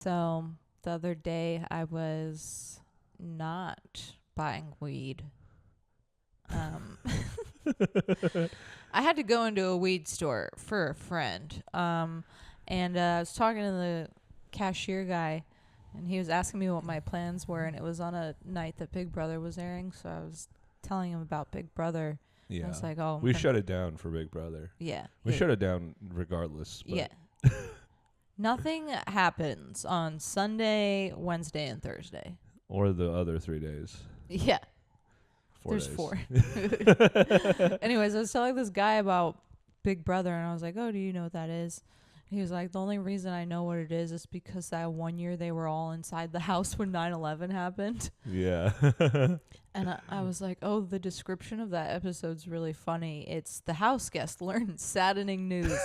So the other day I was not buying weed. I had to go into a weed store for a friend. And I was talking to the cashier guy, and he was asking me what my plans were, and it was on a night that Big Brother was airing, so I was telling him about Big Brother. Yeah. I was like, oh, we shut it down for Big Brother. Yeah. We shut it down regardless. But Yeah. Nothing happens on Sunday, Wednesday, and Thursday. Or the other 3 days. Yeah. 4 There's days. 4. Anyways, I was telling this guy about Big Brother, and I was like, oh, do you know what that is? He was like, the only reason I know what it is because that one year they were all inside the house when 9/11 happened. Yeah. And I was like, oh, the description of that episode's really funny. It's the house guest learned saddening news.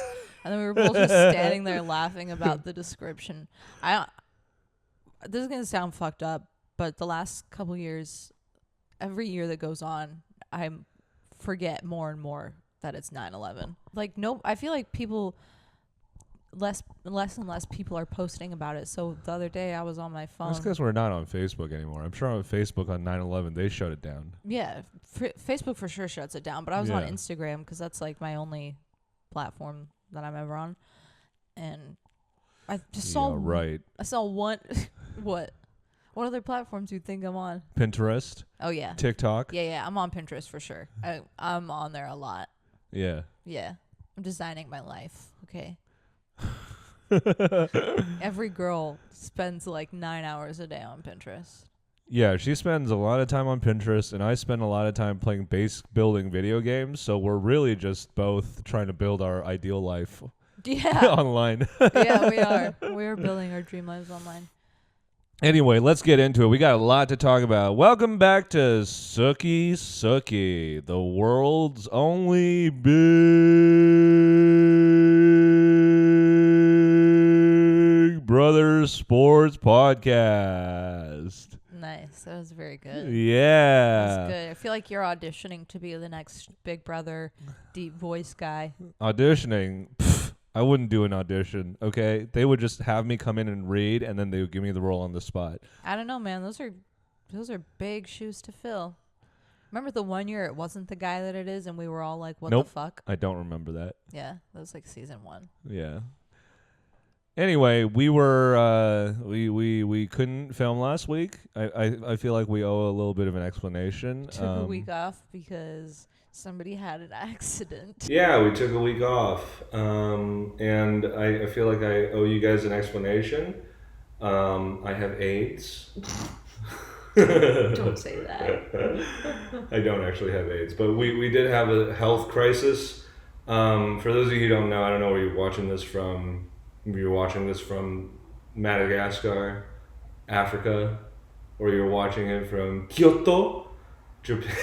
And then we were both just standing there laughing about the description. This is going to sound fucked up, but the last couple years, every year that goes on, I forget more and more that it's 9/11. Like, no, I feel like people... Less and less people are posting about it. So the other day I was on my phone. That's because we're not on Facebook anymore. I'm sure on Facebook on 9/11 they shut it down. Yeah, Facebook for sure shuts it down. But I was on Instagram because that's like my only platform that I'm ever on. And I just saw. Right. I saw one. What other platforms do you think I'm on? Pinterest. Oh yeah. TikTok. Yeah. I'm on Pinterest for sure. I'm on there a lot. Yeah. Yeah. I'm designing my life. Okay. Every girl spends like 9 hours a day on Pinterest. Yeah, she spends a lot of time on Pinterest, and I spend a lot of time playing base building video games. So we're really just both trying to build our ideal life. Yeah. Online. Yeah, we are. We are building our dream lives online. Anyway, let's get into it. We got a lot to talk about. Welcome back to Sooki Sooki, the world's only Big Brother sports podcast. Nice. That was very good. Yeah. That's good. I feel like you're auditioning to be the next Big Brother deep voice guy. Auditioning. I wouldn't do an audition, okay? They would just have me come in and read, and then they would give me the role on the spot. I don't know, man. Those are big shoes to fill. Remember the one year it wasn't the guy that it is, and we were all like, what Nope. the fuck? I don't remember that. Yeah, that was like season 1. Yeah. Anyway, we were we couldn't film last week. I feel like we owe a little bit of an explanation. Took a week off because somebody had an accident. Yeah, we took a week off, and I feel like I owe you guys an explanation. I have AIDS. Don't say that. I don't actually have AIDS, but we did have a health crisis. For those of you who don't know, I don't know where you're watching this from. If you're watching this from Madagascar, Africa, or you're watching it from Kyoto, Japan.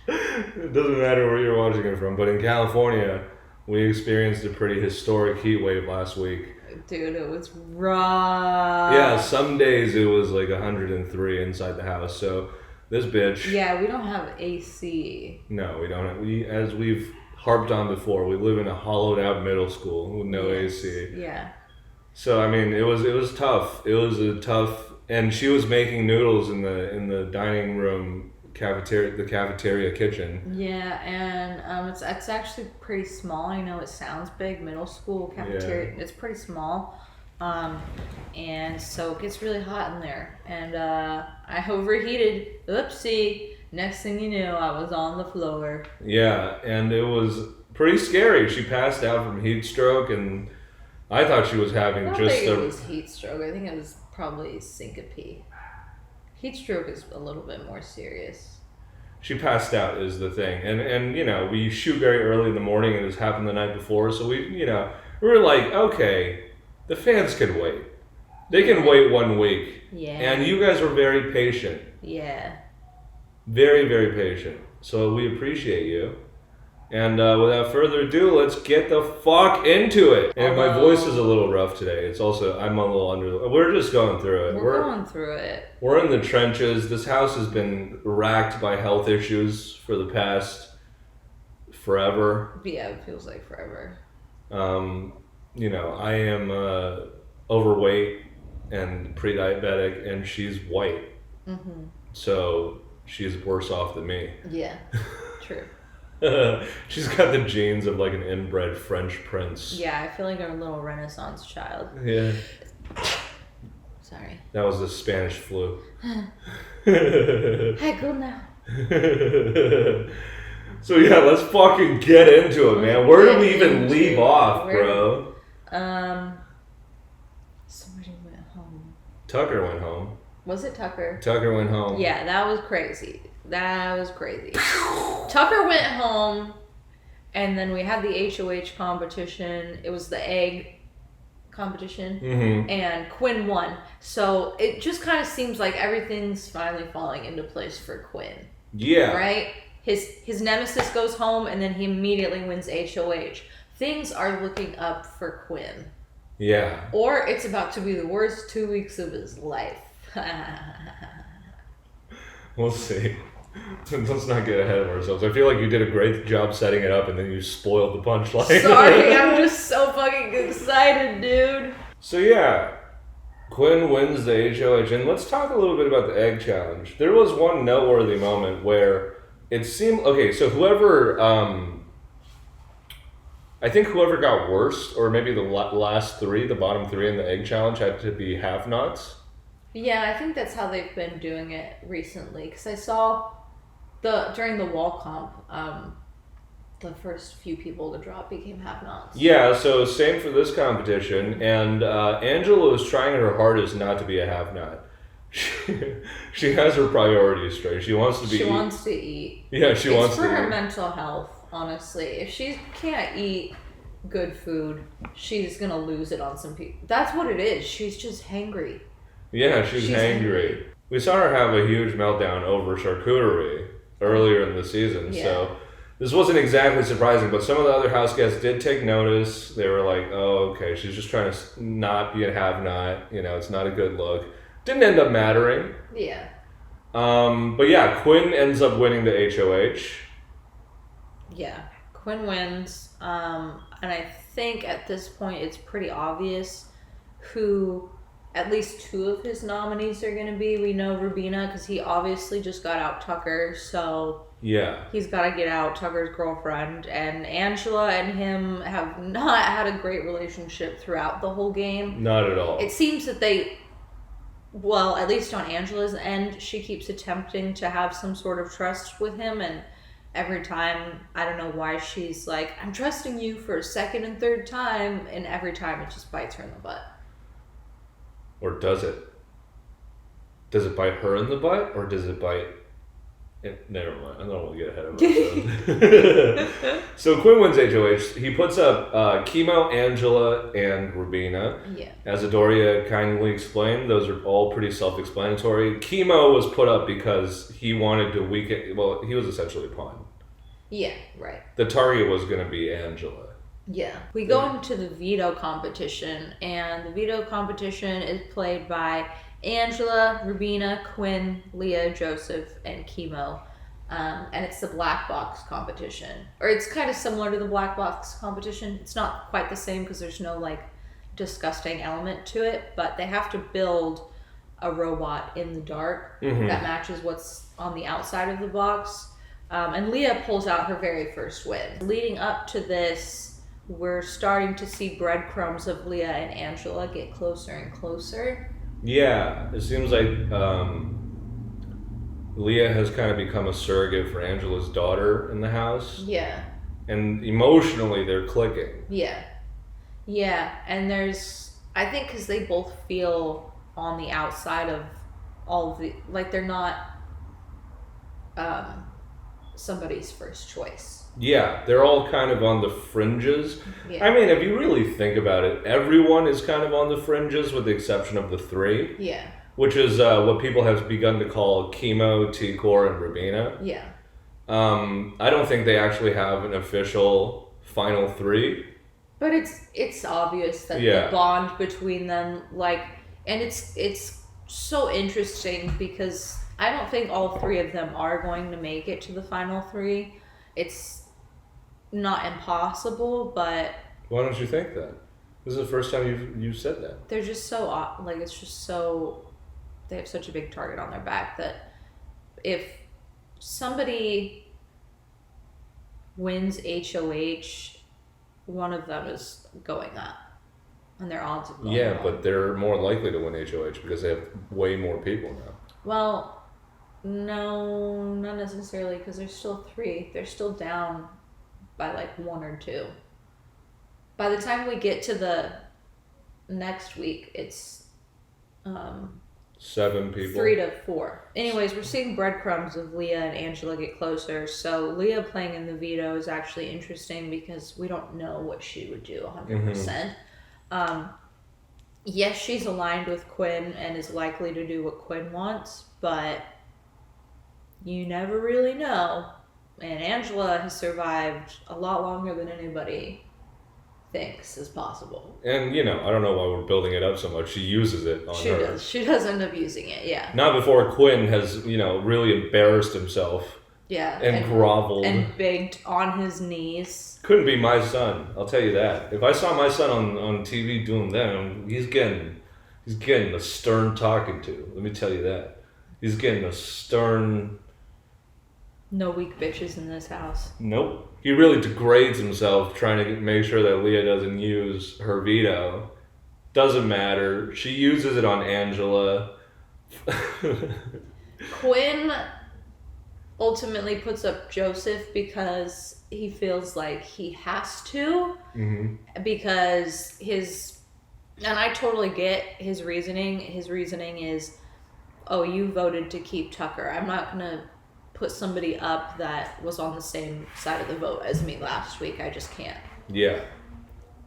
It doesn't matter where you're watching it from, but in California, we experienced a pretty historic heat wave last week. Dude, it was rough. Yeah, some days it was like 103 inside the house. So this bitch. Yeah, we don't have AC. No, we don't. As we've harped on before, we live in a hollowed out middle school with no AC. Yeah. So I mean, it was tough. It was a tough, and she was making noodles in the dining room cafeteria kitchen. Yeah, and it's actually pretty small. I know it sounds big, middle school cafeteria. Yeah. It's pretty small, and so it gets really hot in there. And I overheated. Oopsie. Next thing you knew, I was on the floor. Yeah, and it was pretty scary. She passed out from heat stroke, and I thought she was having I don't think it was heat stroke. I think it was probably syncope. Heat stroke is a little bit more serious. She passed out is the thing. And you know, we shoot very early in the morning, and this happened the night before, so we were like, okay, the fans can wait. They can wait 1 week. Yeah. And you guys were very patient. Yeah. Very, very patient. So we appreciate you. And without further ado, let's get the fuck into it. And my voice is a little rough today. It's also, I'm a little under. We're just going through it. We're going through it. We're in the trenches. This house has been racked by health issues for the past forever. Yeah, it feels like forever. I am overweight and pre-diabetic, and she's white. Mm-hmm. So she's worse off than me. Yeah, true. She's got the genes of like an inbred French prince. Yeah, I feel like I'm a little Renaissance child. Yeah. Sorry. That was the Spanish flu. Hey, go now. So yeah, let's fucking get into it, man. Where do we even leave off, bro? Somebody went home. Tucker went home. Was it Tucker? Tucker went home. Yeah, that was crazy. Tucker went home, and then we had the HOH competition. It was the egg competition, and Quinn won. So it just kind of seems like everything's finally falling into place for Quinn. Yeah. Right? His nemesis goes home, and then he immediately wins HOH. Things are looking up for Quinn. Yeah. Or it's about to be the worst 2 weeks of his life. We'll see. Let's not get ahead of ourselves. I feel like you did a great job setting it up, and then you spoiled the punchline. Sorry, I'm just so fucking excited, dude. So yeah, Quinn wins the HOH, and let's talk a little bit about the egg challenge. There was one noteworthy moment where it seemed okay. So whoever, I think whoever got worst, or maybe the last three, the bottom three in the egg challenge, had to be have-nots. Yeah, I think that's how they've been doing it recently. Because I saw during the wall comp, the first few people to drop became have-nots. Yeah, so same for this competition, and Angela is trying her hardest not to be a have-not. She has her priorities straight. She wants to be. She wants to eat. Yeah, she wants to eat. It's for her mental health, honestly. If she can't eat good food, she's gonna lose it on some people. That's what it is. She's just hangry. Yeah, she's hangry. We saw her have a huge meltdown over charcuterie earlier in the season, so this wasn't exactly surprising, but some of the other house guests did take notice. They were like, oh, okay, she's just trying to not be a have-not. You know, it's not a good look. Didn't end up mattering. Yeah. But yeah, Quinn ends up winning the HOH. Yeah, Quinn wins. And I think at this point it's pretty obvious who at least two of his nominees are going to be. We know Rubina because he obviously just got out Tucker, so yeah, he's got to get out Tucker's girlfriend. And Angela and him have not had a great relationship throughout the whole game. Not at all. It seems that well, at least on Angela's end, she keeps attempting to have some sort of trust with him, and every time, I don't know why she's like, I'm trusting you for a second and third time, and every time it just bites her in the butt. Or does it? Does it bite her in the butt, or does it bite... Never mind, I don't want to get ahead of myself. So Quinn wins HOH. He puts up Chemo, Angela, and Rubina. Yeah. As Adouria kindly explained, those are all pretty self-explanatory. Chemo was put up because he wanted to weaken... Well, he was essentially a pawn. Yeah, right. The target was going to be Angela. Yeah. We go into the veto competition, and the veto competition is played by Angela, Rubina, Quinn, Leah, Joseph, and Chemo. And it's the black box competition. Or it's kind of similar to the black box competition. It's not quite the same because there's no, like, disgusting element to it, but they have to build a robot in the dark that matches what's on the outside of the box. And Leah pulls out her very first win. Leading up to this, we're starting to see breadcrumbs of Leah and Angela get closer and closer. Yeah, it seems like Leah has kind of become a surrogate for Angela's daughter in the house. Yeah. And emotionally, they're clicking. Yeah. Yeah, and I think because they both feel on the outside of all of the, like they're not somebody's first choice. Yeah, they're all kind of on the fringes. Yeah. I mean, if you really think about it, everyone is kind of on the fringes with the exception of the three. Yeah. Which is what people have begun to call Chemo, T-Core, and Rubina. Yeah. I don't think they actually have an official final three. But it's obvious that the bond between them, like, and it's so interesting because I don't think all three of them are going to make it to the final three. It's not impossible, but... Why don't you think that? This is the first time you've said that. They're just so like it's just so they have such a big target on their back that if somebody wins HOH, one of them is going up, and their odds of going up. But they're more likely to win HOH because they have way more people now. Well, no, not necessarily, because there's still 3. They're still down by like 1 or 2. By the time we get to the next week, it's 7 people. 3 to 4. Anyways, we're seeing breadcrumbs of Leah and Angela get closer. So Leah playing in the veto is actually interesting because we don't know what she would do 100%. Yes, she's aligned with Quinn and is likely to do what Quinn wants, but you never really know. And Angela has survived a lot longer than anybody thinks is possible. And, I don't know why we're building it up so much. She uses it on her. She does end up using it, yeah. Not before Quinn has, really embarrassed himself. Yeah. And groveled. And begged on his knees. Couldn't be my son, I'll tell you that. If I saw my son on TV doing that, he's getting a stern talking to. Let me tell you that. He's getting a stern... No weak bitches in this house. Nope. He really degrades himself trying to make sure that Leah doesn't use her veto. Doesn't matter. She uses it on Angela. Quinn ultimately puts up Joseph because he feels like he has to. Mm-hmm. Because and I totally get his reasoning. His reasoning is, oh, you voted to keep Tucker. I'm not going to put somebody up that was on the same side of the vote as me last week. I just can't. Yeah.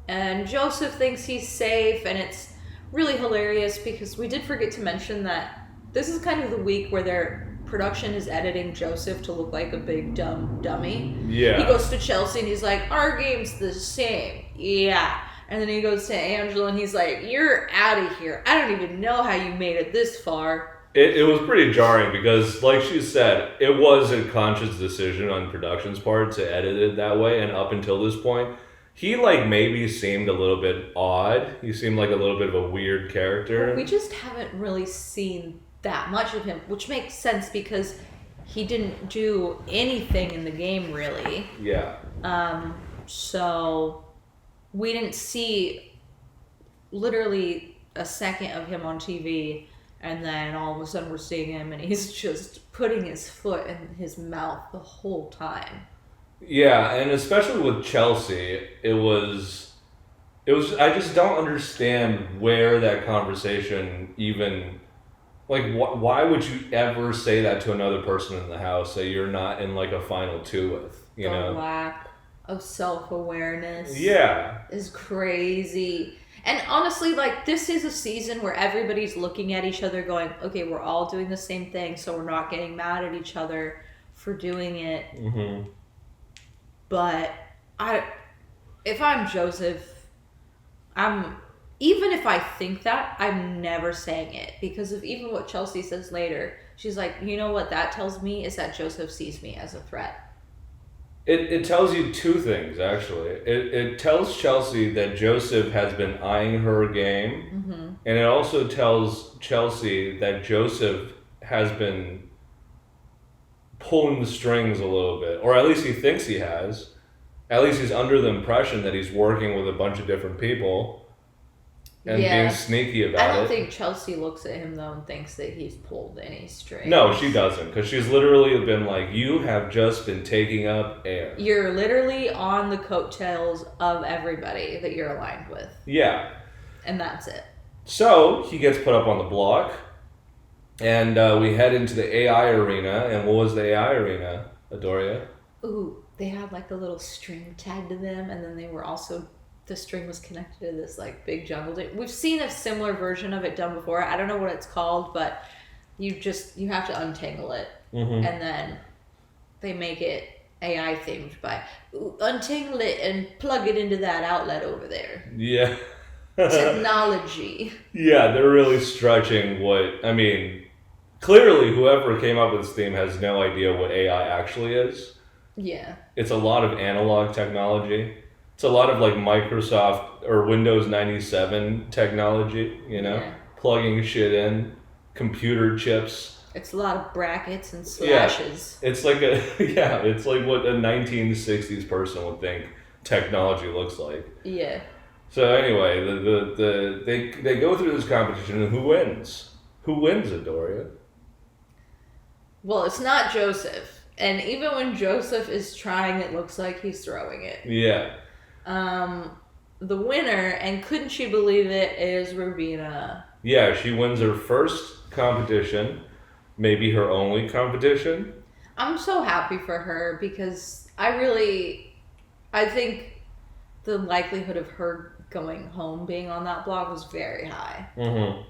And Joseph thinks he's safe, and it's really hilarious because we did forget to mention that this is kind of the week where their production is editing Joseph to look like a big dumb dummy. Yeah. He goes to Chelsea and he's like, our game's the same. Yeah. And then he goes to Angela and he's like, you're out of here. I don't even know how you made it this far. It was pretty jarring because, like she said, it was a conscious decision on production's part to edit it that way. And up until this point, he maybe seemed a little bit odd. He seemed like a little bit of a weird character. Well, we just haven't really seen that much of him, which makes sense because he didn't do anything in the game really. Yeah. So we didn't see literally a second of him on TV. And then all of a sudden we're seeing him and he's just putting his foot in his mouth the whole time. Yeah, and especially with Chelsea, it was I just don't understand where that conversation even, why would you ever say that to another person in the house that you're not in a final 2 with, you know? The lack of self-awareness is crazy. And honestly, this is a season where everybody's looking at each other going, okay, we're all doing the same thing, so we're not getting mad at each other for doing it. Mm-hmm. But if I'm Joseph, even if I think that, I'm never saying it. Because of even what Chelsea says later, she's like, you know what that tells me is that Joseph sees me as a threat. It tells you 2 things, actually. It tells Chelsea that Joseph has been eyeing her game. Mm-hmm. And it also tells Chelsea that Joseph has been pulling the strings a little bit. Or at least he thinks he has. At least he's under the impression that he's working with a bunch of different people. And being sneaky about it. I don't think Chelsea looks at him, though, and thinks that he's pulled any strings. No, she doesn't. Because she's literally been like, you have just been taking up air. You're literally on the coattails of everybody that you're aligned with. Yeah. And that's it. So, he gets put up on the block. And we head into the AI arena. And what was the AI arena, Adoria? Ooh, they had a little string tied to them. And then they were also... the string was connected to this big jungle. We've seen a similar version of it done before. I don't know what it's called, but you have to untangle it. Mm-hmm. And then they make it AI themed by untangle it and plug it into that outlet over there. Yeah. Technology. Yeah, they're really stretching clearly whoever came up with this theme has no idea what AI actually is. Yeah. It's a lot of analog technology. It's a lot of like Microsoft or Windows 97 technology, you know, plugging shit in, computer chips. It's a lot of brackets and slashes. Yeah, it's like it's like what a 1960s person would think technology looks like. Yeah. So anyway, they go through this competition, and who wins? Who wins, Adouria? Well, it's not Joseph, and even when Joseph is trying, it looks like he's throwing it. Yeah. The winner, and couldn't she believe it, is Rubina. Yeah, she wins her first competition, maybe her only competition. I'm so happy for her because I think the likelihood of her going home being on that blog was very high. Mm-hmm.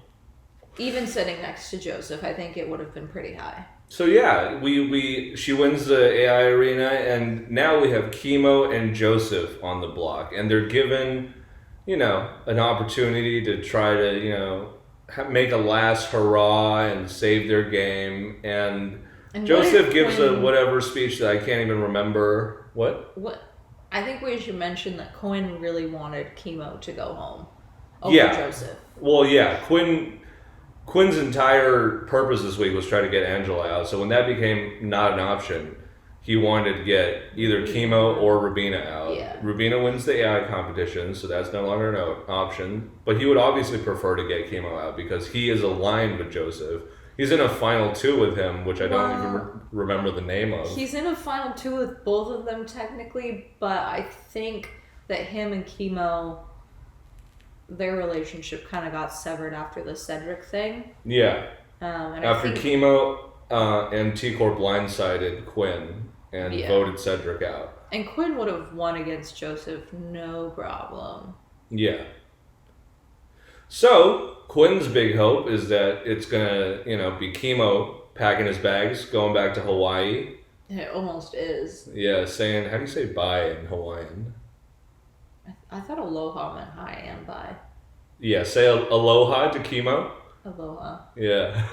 Even sitting next to Joseph, I think it would have been pretty high. So yeah, she wins the AI arena, and now we have Chemo and Joseph on the block, and they're given, an opportunity to try to, make a last hurrah and save their game, and Joseph gives a whatever speech that I can't even remember. What? I think we should mention that Quinn really wanted Chemo to go home over Joseph. Well, yeah, Quinn's entire purpose this week was try to get Angela out. So when that became not an option, he wanted to get either Chemo or Rubina out. Yeah. Rubina wins the AI competition, so that's no longer an option. But he would obviously prefer to get Chemo out because he is aligned with Joseph. He's in a final 2 with him, which I don't even remember the name of. He's in a final 2 with both of them technically, but I think that him and Chemo, their relationship kind of got severed after the Cedric thing. Yeah. After Chemo and T-Core blindsided Quinn and voted Cedric out. And Quinn would have won against Joseph, no problem. Yeah. So, Quinn's big hope is that it's going to, be Chemo packing his bags, going back to Hawaii. It almost is. Yeah, saying, how do you say bye in Hawaiian? I thought aloha meant hi and bye. Yeah, say aloha to Chemo. Aloha. Yeah.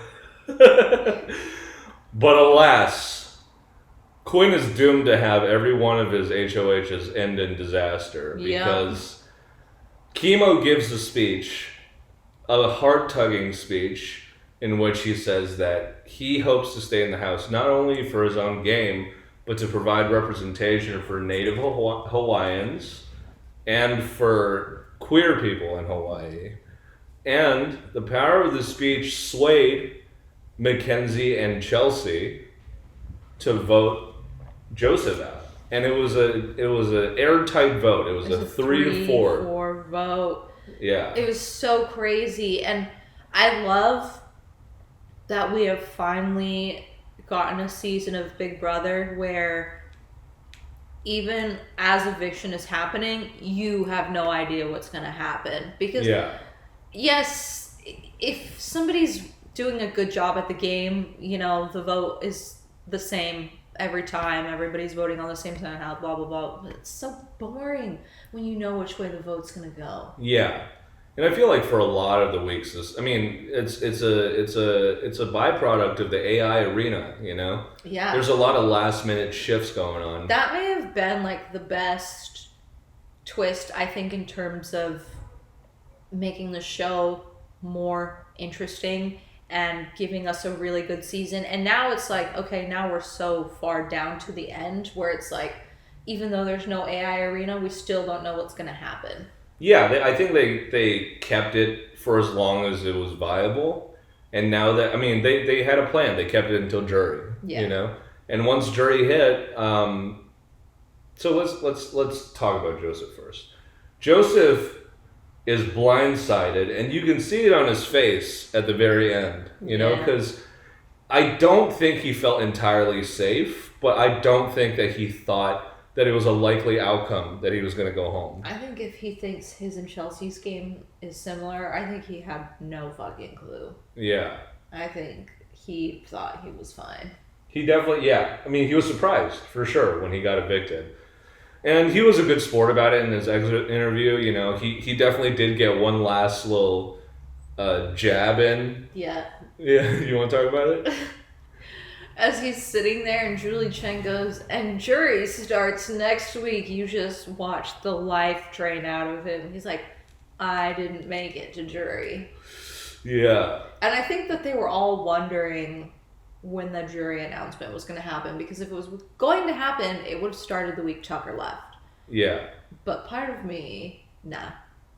But alas, Quinn is doomed to have every one of his HOHs end in disaster because Chemo gives a speech, a heart-tugging speech, in which he says that he hopes to stay in the house not only for his own game, but to provide representation for Native Hawaiians and for queer people in Hawaii. And the power of the speech swayed Mackenzie and Chelsea to vote Joseph out. And it was an airtight vote. It was a 3-4 vote. Yeah. It was so crazy. And I love that we have finally gotten a season of Big Brother where even as eviction is happening, you have no idea what's going to happen. Because, yes, if somebody's doing a good job at the game, the vote is the same every time. Everybody's voting on the same side, blah, blah, blah. But it's so boring when you know which way the vote's going to go. Yeah. And I feel like for a lot of the weeks, it's a byproduct of the AI arena, Yeah. There's a lot of last minute shifts going on. That may have been like the best twist, I think, in terms of making the show more interesting and giving us a really good season. And now it's like, okay, now we're so far down to the end where it's like, even though there's no AI arena, we still don't know what's going to happen. Yeah, I think they kept it for as long as it was viable, and now that they had a plan. They kept it until jury, and once jury hit, so let's talk about Joseph first. Joseph is blindsided, and you can see it on his face at the very end, because I don't think he felt entirely safe, but I don't think that he thought that it was a likely outcome that he was going to go home. I think if he thinks his and Chelsea's game is similar, I think he had no fucking clue. Yeah. I think he thought he was fine. He definitely, he was surprised, for sure, when he got evicted. And he was a good sport about it in his exit interview. He definitely did get one last little jab in. Yeah. Yeah, you want to talk about it? As he's sitting there and Julie Chen goes, and jury starts next week. You just watch the life drain out of him. He's like, I didn't make it to jury. Yeah. And I think that they were all wondering when the jury announcement was going to happen, because if it was going to happen, it would have started the week Tucker left. Yeah. But part of me, nah,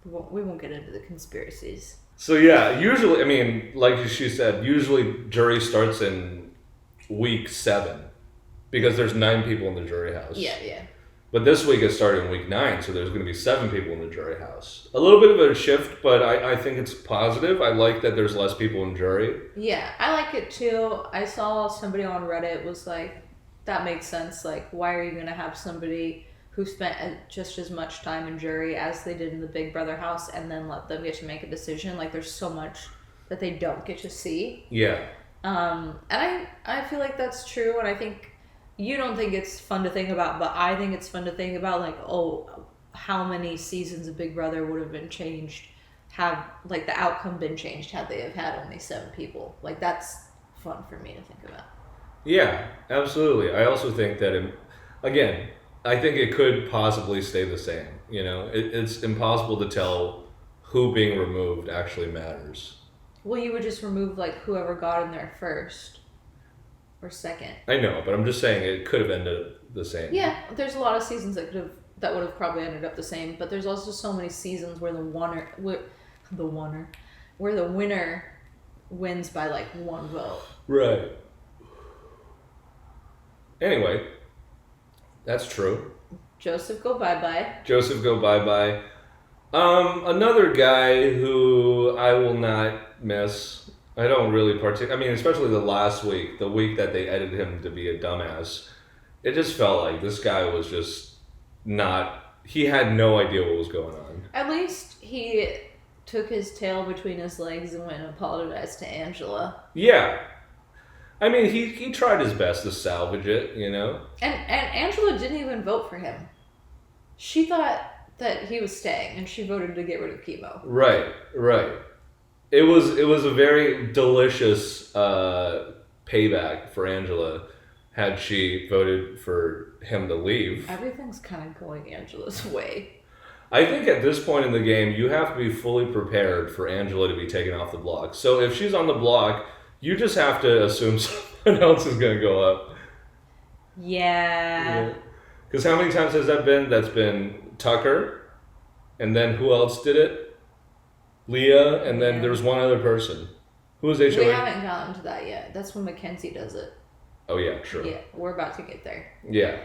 we won't get into the conspiracies. So yeah, usually, I mean, like she said, usually jury starts in week 7 because there's 9 people in the jury house. Yeah. But this week it started in week 9, so there's going to be 7 people in the jury house. A little bit of a shift, but I think it's positive. I like that there's less people in jury. Yeah, I like it too. I saw somebody on Reddit was like, that makes sense. Like, why are you going to have somebody who spent just as much time in jury as they did in the Big Brother house and then let them get to make a decision? Like, there's so much that they don't get to see. Yeah. And I feel like that's true, and I think you don't think it's fun to think about, but I think it's fun to think about, like, oh, how many seasons of Big Brother would have been changed, have, like, the outcome been changed had they have had only 7 people. Like, that's fun for me to think about. Yeah, absolutely. I also think that, again, I think it could possibly stay the same. You know, it's impossible to tell who being removed actually matters. Well, you would just remove, like, whoever got in there first or second. I know, but I'm just saying it could have ended the same. Yeah, there's a lot of seasons that would have probably ended up the same, but there's also so many seasons where where the winner wins by, like, 1 vote. Right. Anyway, that's true. Joseph, go bye-bye. Joseph, go bye-bye. Another guy who I will not miss. I don't really I mean, especially the last week, the week that they edited him to be a dumbass. It just felt like this guy was just he had no idea what was going on. At least he took his tail between his legs and went and apologized to Angela. Yeah. I mean, he tried his best to salvage it, you know? And Angela didn't even vote for him. She thought that he was staying, and she voted to get rid of chemo. Right. It was a very delicious payback for Angela had she voted for him to leave. Everything's kind of going Angela's way. I think at this point in the game, you have to be fully prepared for Angela to be taken off the block. So if she's on the block, you just have to assume someone else is going to go up. Yeah. Because how many times has that been? That's been Tucker, and then who else did it? Leah, and then there was one other person. Who was HOH? We haven't gotten to that yet. That's when Mackenzie does it. Oh, yeah, sure. Yeah, we're about to get there. Yeah.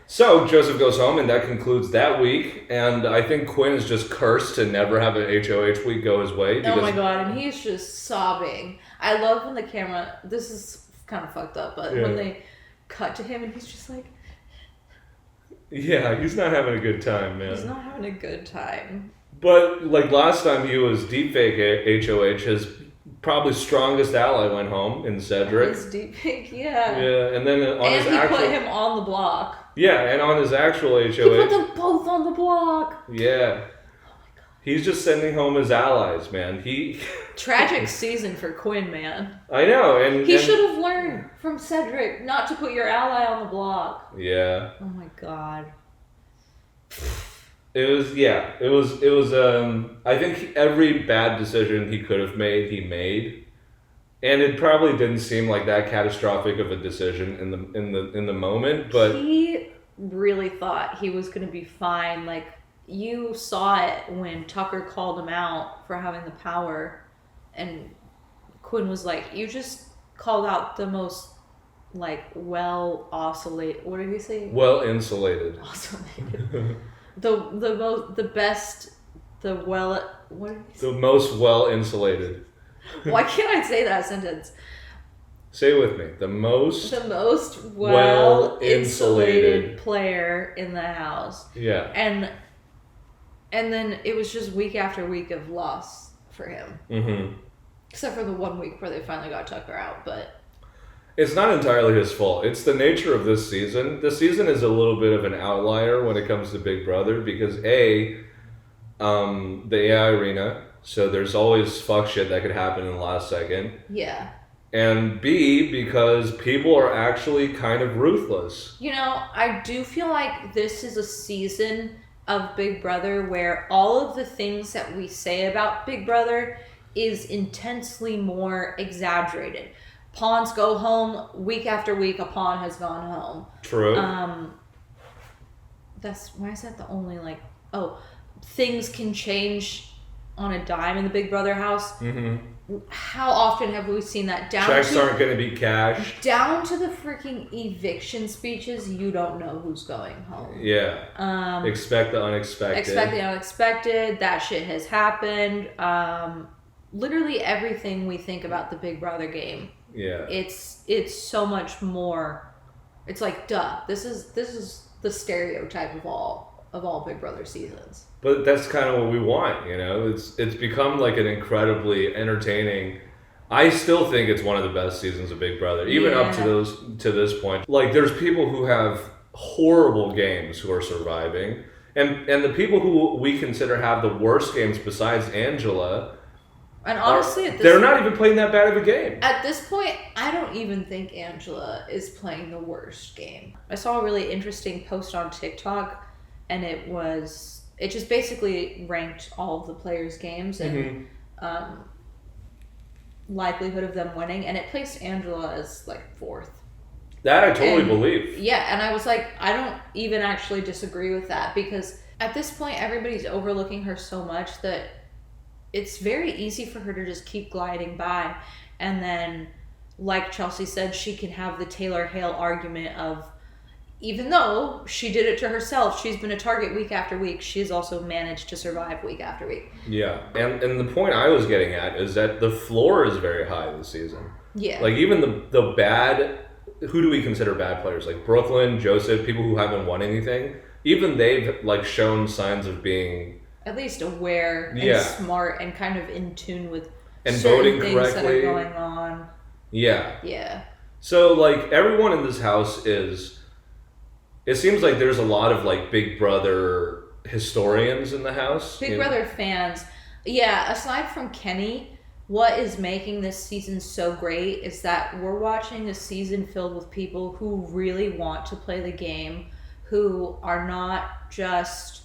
So Joseph goes home, and that concludes that week. And I think Quinn is just cursed to never have an HOH week go his way. Oh my God, and he's just sobbing. I love when the camera, this is kind of fucked up, but when they cut to him and he's just like... Yeah, he's not having a good time, man. He's not having a good time. But, like, last time he was deepfake HOH, his probably strongest ally went home in Cedric. His deepfake, yeah. Yeah, and then and he put him on the block. Yeah, and on his actual HOH. He put them both on the block. Yeah. He's just sending home his allies, man. Tragic season for Quinn, man. I know, and he should have learned from Cedric not to put your ally on the block. Yeah. Oh my God. It was I think every bad decision he could have made, he made. And it probably didn't seem like that catastrophic of a decision in the moment, but he really thought he was going to be fine. Like, you saw it when Tucker called him out for having the power, and Quinn was like, you just called out the most, like, well oscillated, what did he say? Well insulated. Oscillated. the best, the well, what did he say? The most well insulated. Why can't I say that sentence? Say it with me. The most well insulated player in the house. Yeah. And then it was just week after week of loss for him. Mm-hmm. Except for the 1 week where they finally got Tucker out, but... It's not entirely his fault. It's the nature of this season. This season is a little bit of an outlier when it comes to Big Brother because the AI arena, so there's always fuck shit that could happen in the last second. Yeah. and B, because people are actually kind of ruthless. You know, I do feel like this is a season of Big Brother where all of the things that we say about Big Brother is intensely more exaggerated. Pawns go home week after week. A pawn has gone home. True. Why is that the only things can change on a dime in the Big Brother house. Mm-hmm. How often have we seen that? Checks aren't going to be cashed. Down to the freaking eviction speeches, you don't know who's going home. Yeah. Expect the unexpected. Expect the unexpected. That shit has happened. Literally everything we think about the Big Brother game. Yeah. It's so much more. It's like, duh. This is the stereotype of all Big Brother seasons. But that's kind of what we want, you know? It's become like an incredibly entertaining. I still think it's one of the best seasons of Big Brother, even up to this point. Like, there's people who have horrible games who are surviving, and the people who we consider have the worst games besides Angela. And honestly, they're not even playing that bad of a game. At this point, I don't even think Angela is playing the worst game. I saw a really interesting post on TikTok, and it just basically ranked all of the players' games and likelihood of them winning, and it placed Angela as like 4th. That I totally believe. Yeah, and I was like, I don't even actually disagree with that, because at this point, everybody's overlooking her so much that it's very easy for her to just keep gliding by. And then, like Chelsea said, she can have the Taylor Hale argument of, even though she did it to herself, she's been a target week after week, she's also managed to survive week after week. Yeah, and the point I was getting at is that the floor is very high this season. Yeah. Like, even the bad, who do we consider bad players? Like Brooklyn, Joseph, people who haven't won anything, even they've like shown signs of being at least aware and smart and kind of in tune with and certain voting things correctly. That are going on. Yeah. Yeah. So, like, everyone in this house it seems like there's a lot of, like, Big Brother historians in the house. Big Brother fans. Yeah, aside from Kenny, what is making this season so great is that we're watching a season filled with people who really want to play the game, who are not just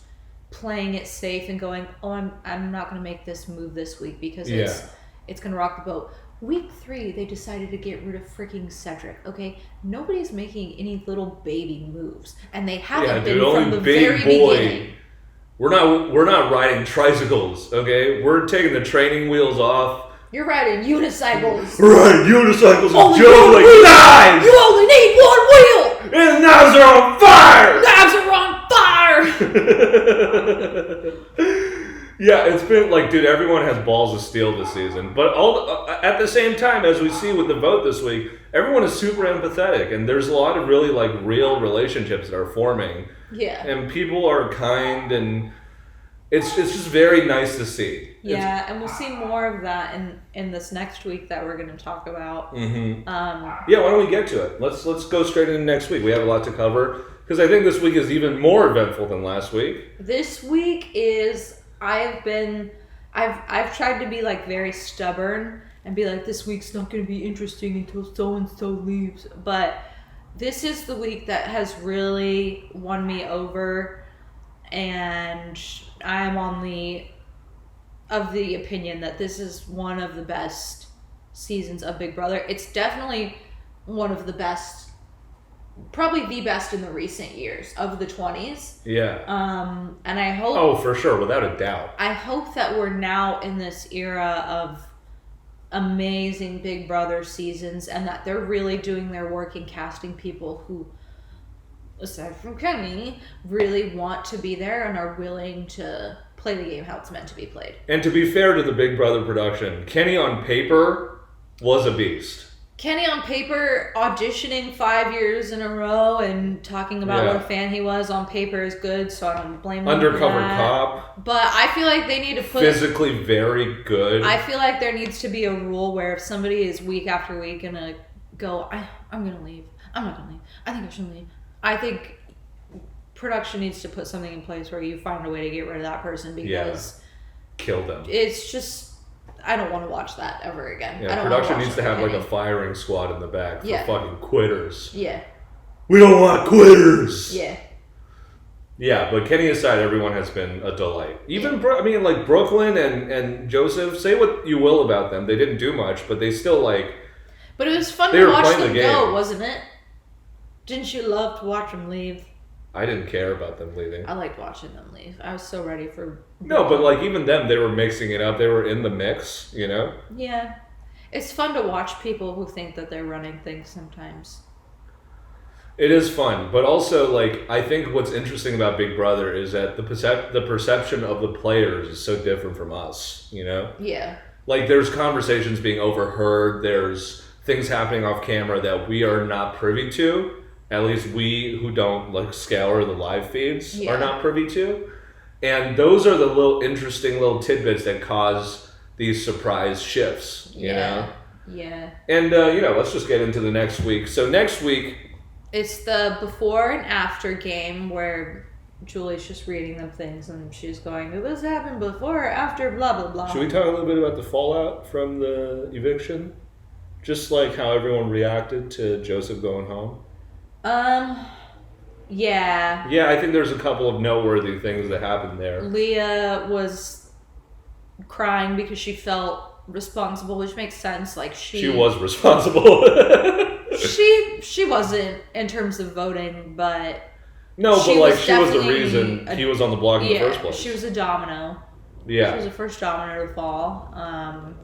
playing it safe and going, oh, I'm not going to make this move this week because it's going to rock the boat. Week 3, they decided to get rid of freaking Cedric, okay? Nobody's making any little baby moves. And they haven't been from the very beginning. We're not riding tricycles, okay? We're taking the training wheels off. You're riding unicycles. Right, unicycles and juggling knives! You only need one wheel! And the knives are on fire! Knives are on fire! Yeah, it's been like, dude, everyone has balls of steel this season. But at the same time, as we see with the vote this week, everyone is super empathetic, and there's a lot of really like real relationships that are forming. Yeah. And people are kind, and it's just very nice to see. Yeah, and we'll see more of that in this next week that we're going to talk about. Mm-hmm. Yeah, why don't we get to it? Let's go straight into next week. We have a lot to cover because I think this week is even more eventful than last week. This week is. I've tried to be like very stubborn and be like, this week's not going to be interesting until so-and-so leaves. But this is the week that has really won me over, and I'm of the opinion that this is one of the best seasons of Big Brother. It's definitely one of the best, probably the best in the recent years of the 20s. Yeah. And I hope... Oh, for sure, without a doubt. I hope that we're now in this era of amazing Big Brother seasons, and that they're really doing their work in casting people who, aside from Kenny, really want to be there and are willing to play the game how it's meant to be played. And to be fair to the Big Brother production, Kenny on paper was a beast. Kenny on paper auditioning 5 years in a row and talking about what a fan he was on paper is good, so I don't blame him. Undercover cop. But I feel like they need to put... Physically very good. I feel like there needs to be a rule where if somebody is week after week gonna go, I'm gonna leave. I'm not gonna leave. I think I should leave. I think production needs to put something in place where you find a way to get rid of that person because... Kill them. It's just... I don't want to watch that ever again. Yeah, production needs to have like a firing squad in the back for fucking quitters. Yeah. We don't want quitters. Yeah. Yeah, but Kenny aside, everyone has been a delight. Even, like Brooklyn and Joseph, say what you will about them. They didn't do much, but they still, like... But it was fun to watch them go, wasn't it? Didn't you love to watch them leave? I didn't care about them leaving. I liked watching them leave. I was so ready for... No, but, like, even them, they were mixing it up. They were in the mix, you know? Yeah. It's fun to watch people who think that they're running things sometimes. It is fun, but also, like, I think what's interesting about Big Brother is that the perception of the players is so different from us, you know? Yeah. Like, there's conversations being overheard, there's things happening off camera that we are not privy to, at least we who don't, like, scour the live feeds are not privy to, and those are the little interesting little tidbits that cause these surprise shifts, you know? Yeah. And, let's just get into the next week. So next week... It's the before and after game where Julie's just reading them things and she's going, did this happen before or after, blah, blah, blah. Should we talk a little bit about the fallout from the eviction? Just like how everyone reacted to Joseph going home? Yeah. Yeah, I think there's a couple of noteworthy things that happened there. Leah was crying because she felt responsible, which makes sense. Like she was responsible. she wasn't in terms of voting, but no, but like she was the reason he was on the block in the first place. She was a domino. Yeah, she was the first domino to fall.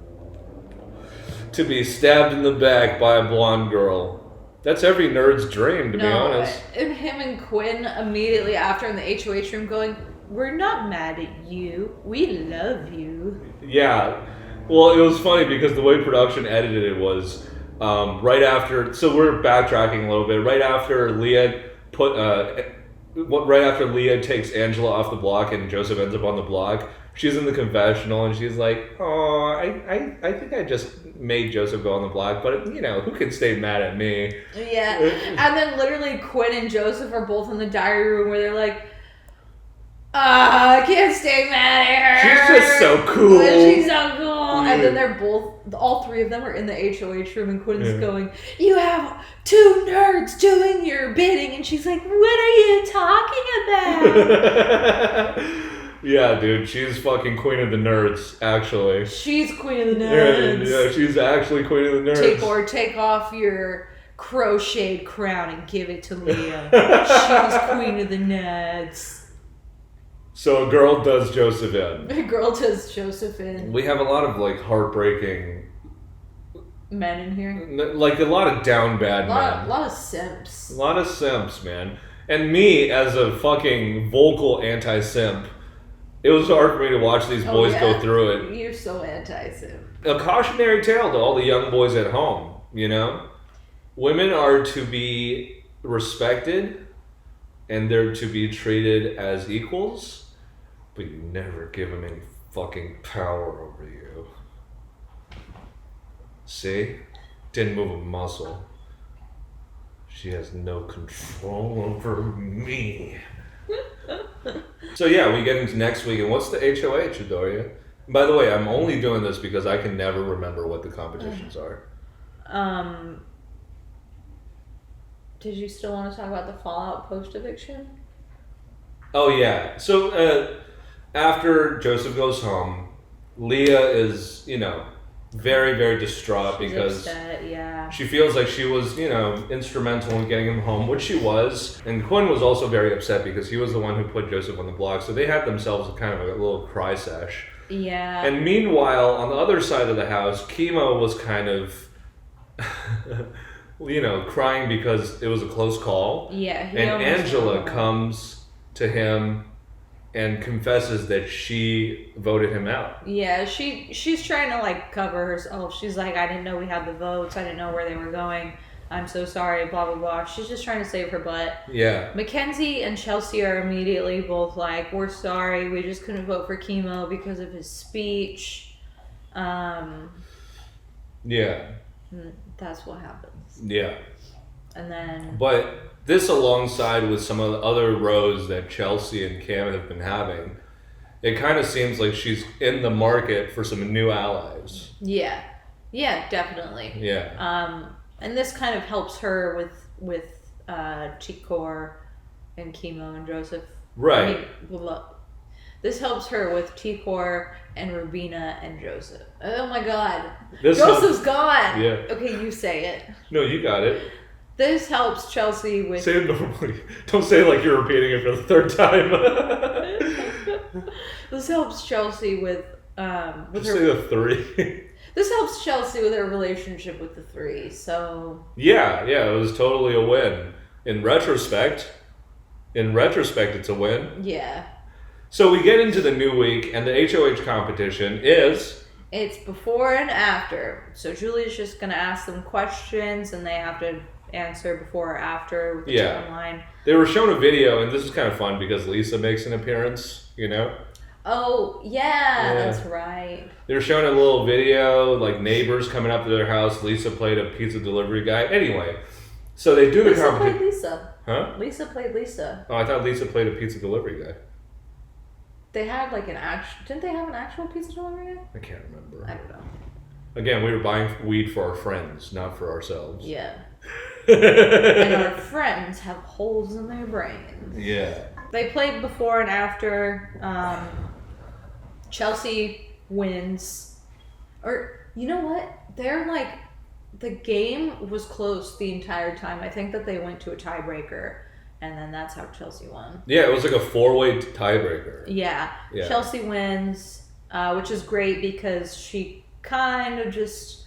To be stabbed in the back by a blonde girl. That's every nerd's dream, to be honest. And him and Quinn immediately after in the HOH room going, "We're not mad at you. We love you." Yeah. Well, it was funny because the way production edited it was right after. So we're backtracking a little bit. Right after Leah takes Angela off the block and Joseph ends up on the block, she's in the confessional and she's like, "Oh, I think I just made Joseph go on the block, but who can stay mad at me?" Yeah, and then literally Quinn and Joseph are both in the diary room where they're like, I can't stay mad at her. She's just so cool. She's so cool. And then they're all three of them are in the HOH room and Quinn's going, "You have two nerds doing your bidding." And she's like, "What are you talking about?" Yeah, dude, she's fucking queen of the nerds, actually. She's queen of the nerds. Yeah, she's actually queen of the nerds. Take off your crocheted crown and give it to Leah. She's queen of the nerds. So a girl does Joseph in. A girl does Joseph in. We have a lot of like heartbreaking men in here. Like a lot of down bad men. A lot of simps. A lot of simps, man. And me as a fucking vocal anti-simp, it was hard for me to watch these boys go through it. You're so anti-simp. A cautionary tale to all the young boys at home, Women are to be respected and they're to be treated as equals. But you never give them any fucking power over you. See? Didn't move a muscle. She has no control over me. So yeah, we get into next week. And what's the HOH, Adouria? By the way, I'm only doing this because I can never remember what the competitions are. Did you still want to talk about the fallout post-eviction? Oh yeah. So after Joseph goes home, Leah is, very, very distraught because upset, she feels like she was, instrumental in getting him home, which she was. And Quinn was also very upset because he was the one who put Joseph on the block. So they had themselves kind of a little cry sesh. Yeah. And meanwhile, on the other side of the house, Chemo was kind of, crying because it was a close call. Yeah. And Angela comes to him and confesses that she voted him out. Yeah, she's trying to cover herself. She's like, "I didn't know we had the votes. I didn't know where they were going. I'm so sorry, blah, blah, blah." She's just trying to save her butt. Yeah. Mackenzie and Chelsea are immediately both like, "We're sorry. We just couldn't vote for Chemo because of his speech." Yeah. That's what happens. Yeah. And then... But this alongside with some of the other rows that Chelsea and Cam have been having it kind of seems like she's in the market for some new allies. Yeah. Yeah, definitely. Yeah. And this kind of helps her with Tikor and Chemo and Joseph. Right. This helps her with Tikor and Rubina and Joseph. Oh my God. This Joseph's gone. Yeah. Okay, you say it. No, you got it. This helps Chelsea with... Say it normally. Don't say it like you're repeating it for the third time. This helps Chelsea with Just say the 3. This helps Chelsea with her relationship with the 3, so... Yeah, it was totally a win. In retrospect, it's a win. Yeah. So we get into the new week, and the HOH competition is... It's before and after. So Julie's just going to ask them questions, and they have to answer before or after with the timeline. They were shown a video, and this is kind of fun because Lisa makes an appearance, you know? Oh, yeah, that's right. They were showing a little video, like neighbors coming up to their house. Lisa played a pizza delivery guy. Anyway, so they do the competition. Lisa played Lisa. Huh? Lisa played Lisa. Oh, I thought Lisa played a pizza delivery guy. They had like an actual... Didn't they have an actual pizza delivery guy? I can't remember. I don't know. Again, we were buying weed for our friends, not for ourselves. Yeah. And our friends have holes in their brains. Yeah. They played before and after. Chelsea wins. Or, you know what? They're like, the game was close the entire time. I think that they went to a tiebreaker, and then that's how Chelsea won. Yeah, it was like a 4-way tiebreaker. Yeah. Chelsea wins, which is great because she kind of just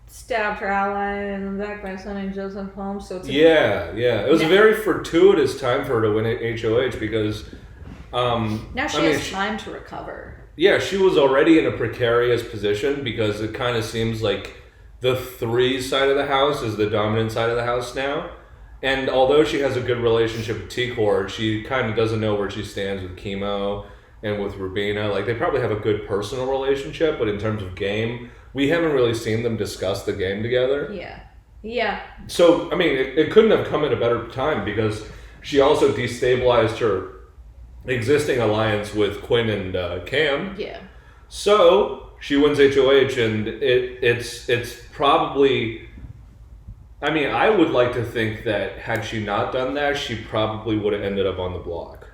stabbed her ally in the back by sending Joseph home. So it's it was a very fortuitous time for her to win HOH because now she has time to recover. Yeah, she was already in a precarious position because it kind of seems like the 3 side of the house is the dominant side of the house now. And although she has a good relationship with Tikor, she kind of doesn't know where she stands with Chemo and with Rubina. Like, they probably have a good personal relationship, but in terms of game, we haven't really seen them discuss the game together. Yeah. So, I mean, it couldn't have come at a better time because she also destabilized her existing alliance with Quinn and Cam. Yeah. So she wins HOH, and it's probably. I mean, I would like to think that had she not done that, she probably would have ended up on the block.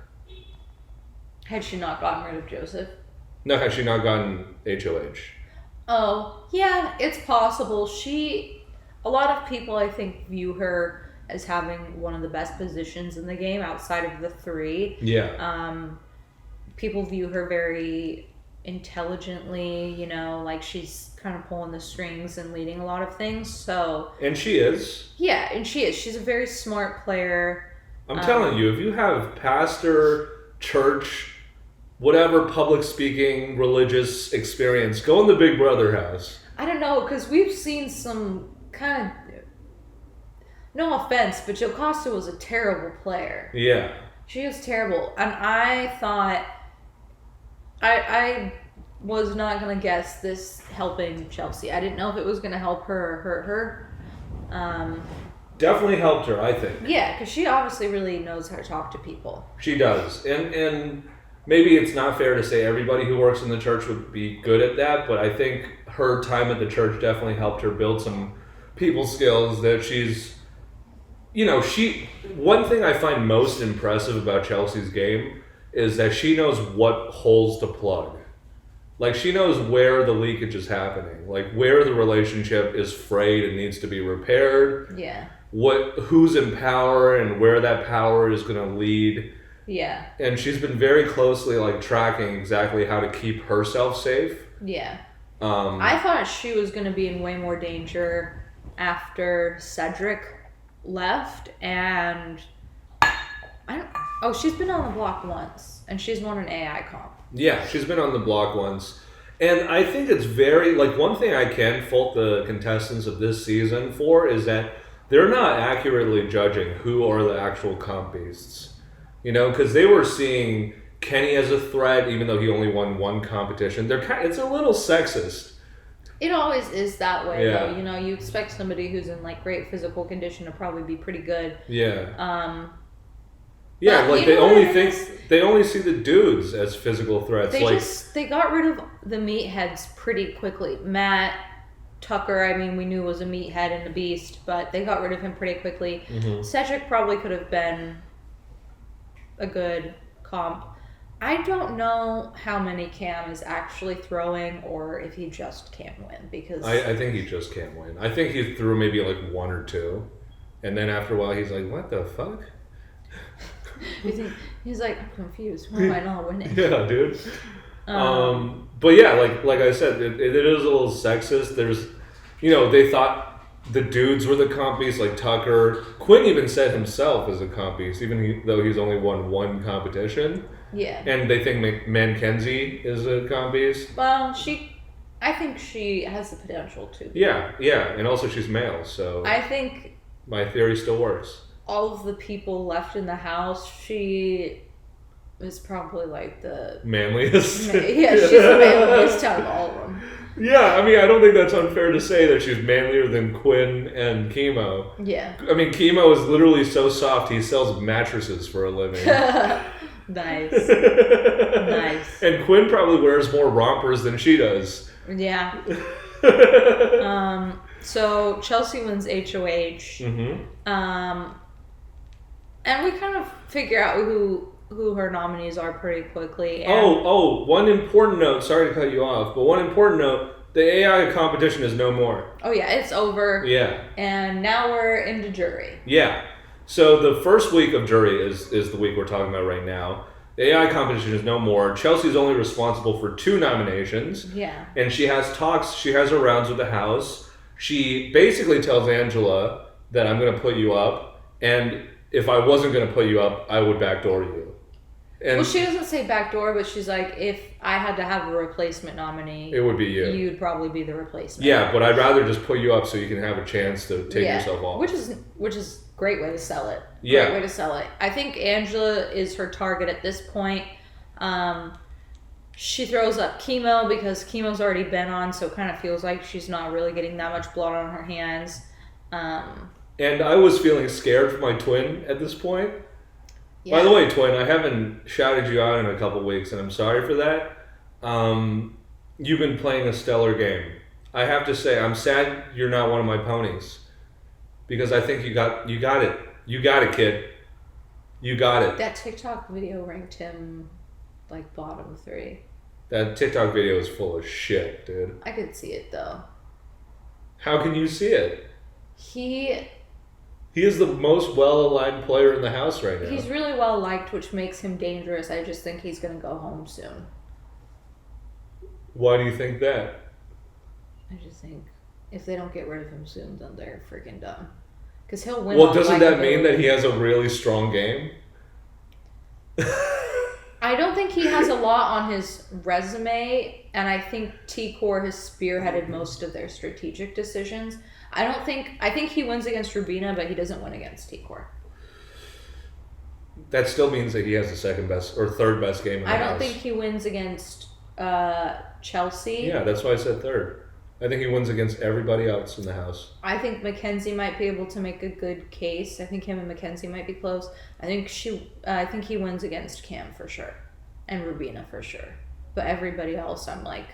Had she not gotten rid of Joseph? No, had she not gotten HOH. Oh, yeah, it's possible. A lot of people, I think, view her as having one of the best positions in the game outside of the 3. Yeah. People view her very intelligently, you know, like she's kind of pulling the strings and leading a lot of things. So. And she is. Yeah, and she is. She's a very smart player. I'm telling you, if you have pastor, church, whatever public speaking, religious experience, go in the Big Brother house. I don't know, because we've seen some kind of. No offense, but Jocasta was a terrible player. Yeah. She was terrible. And I thought... I was not going to guess this helping Chelsea. I didn't know if it was going to help her or hurt her. Definitely helped her, I think. Yeah, because she obviously really knows how to talk to people. She does. And maybe it's not fair to say everybody who works in the church would be good at that, but I think her time at the church definitely helped her build some people skills that she's... You know, one thing I find most impressive about Chelsea's game is that she knows what holes to plug. Like, she knows where the leakage is happening, like where the relationship is frayed and needs to be repaired. Yeah. Who's in power and where that power is going to lead. Yeah. And she's been very closely like tracking exactly how to keep herself safe. Yeah. I thought she was going to be in way more danger after Cedric left, and she's been on the block once, and she's won an AI comp. Yeah, she's been on the block once. And I think it's very, like, one thing I can fault the contestants of this season for is that they're not accurately judging who are the actual comp beasts. You know, because they were seeing Kenny as a threat, even though he only won one competition. It's a little sexist. It always is that way, yeah. Though. You know, you expect somebody who's in, like, great physical condition to probably be pretty good. Yeah. Yeah, But like you know what it they only see the dudes as physical threats. They got rid of the meatheads pretty quickly. Matt Tucker, I mean, we knew was a meathead in the Beast, but they got rid of him pretty quickly. Cedric probably could have been a good comp. I don't know how many Cam is actually throwing or if he just can't win, because I think he just can't win. I think he threw maybe like one or two, and then after a while he's like, what the fuck? He's like, I'm confused. Why am I not winning? Yeah, dude. But yeah, like I said, it is a little sexist. There's, they thought the dudes were the comp beast, like Tucker. Quinn even said himself is a comp beast, even though he's only won one competition. Yeah. And they think Mackenzie is a comp beast. Well, I think she has the potential to. Yeah, and also she's male, so I think my theory still works. All of the people left in the house, she is probably like the manliest. Yeah, she's the manliest out of all of them. Yeah, I mean, I don't think that's unfair to say that she's manlier than Quinn and Chemo. Yeah. I mean, Chemo is literally so soft, he sells mattresses for a living. Nice. Nice. And Quinn probably wears more rompers than she does. Yeah. So Chelsea wins HOH. And we kind of figure out who her nominees are pretty quickly. And one important note. Sorry to cut you off, but one important note. The AI competition is no more. Oh, yeah. It's over. Yeah. And now we're into jury. Yeah. So the first week of jury is the week we're talking about right now. The AI competition is no more. Chelsea's only responsible for 2 nominations. Yeah. And she has her rounds with the house. She basically tells Angela that I'm going to put you up, and if I wasn't going to put you up, I would backdoor you. And well, she doesn't say backdoor, but she's like, if I had to have a replacement nominee, it would be you. You'd probably be the replacement. Yeah, but I'd rather just put you up so you can have a chance to take yourself off. Which is a great way to sell it. Yeah. Great way to sell it. I think Angela is her target at this point. She throws up Chemo because Chemo's already been on, so it kind of feels like she's not really getting that much blood on her hands. And I was feeling scared for my twin at this point. Yeah. By the way, twin, I haven't shouted you out in a couple weeks, and I'm sorry for that. You've been playing a stellar game. I have to say, I'm sad you're not one of my ponies, because I think you got it. You got it, kid. You got it. That TikTok video ranked him like bottom 3. That TikTok video is full of shit, dude. I could see it though. How can you see it? He is the most well-aligned player in the house right now. He's really well-liked, which makes him dangerous. I just think he's going to go home soon. Why do you think that? I just think if they don't get rid of him soon, then they're freaking done. Because he'll win. Well, doesn't that mean that he has a really strong game? I don't think he has a lot on his resume, and I think T-Core has spearheaded most of their strategic decisions. I think he wins against Rubina, but he doesn't win against T-Core. That still means that he has the second best or third best game in the house. I don't think he wins against Chelsea. Yeah, that's why I said third. I think he wins against everybody else in the house. I think Mackenzie might be able to make a good case. I think him and Mackenzie might be close. I think he wins against Cam for sure, and Rubina for sure. But everybody else, I'm like,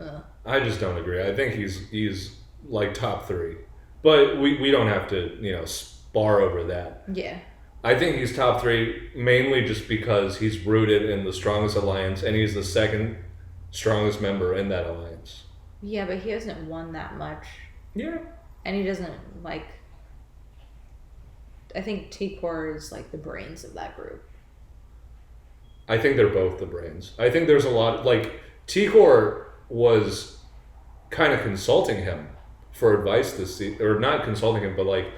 ugh. I just don't agree. I think he's like top 3, but we don't have to spar over that. Yeah. I think he's top 3 mainly just because he's rooted in the strongest alliance, and he's the second strongest member in that alliance. Yeah, but he hasn't won that much. Yeah. And he doesn't, like... I think T-Core is, like, the brains of that group. I think they're both the brains. I think there's a lot... Like, T-Core was kind of consulting him for advice this season. Or not consulting him, but, like...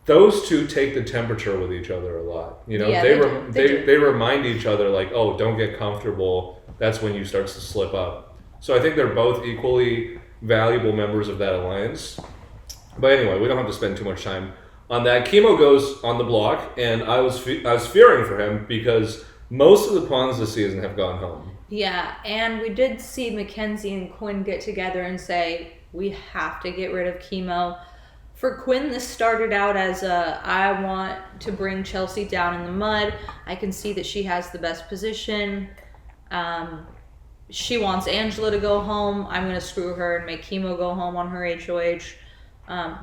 Those two take the temperature with each other a lot. Yeah, they remind each other, like, oh, don't get comfortable. That's when you start to slip up. So I think they're both equally valuable members of that alliance. But anyway, we don't have to spend too much time on that. Chemo goes on the block, and I was fearing for him because most of the pawns this season have gone home. Yeah, and we did see Mackenzie and Quinn get together and say, we have to get rid of Chemo For Quinn, this started out as I want to bring Chelsea down in the mud. I can see that she has the best position. She wants Angela to go home. I'm going to screw her and make Chemo go home on her HOH.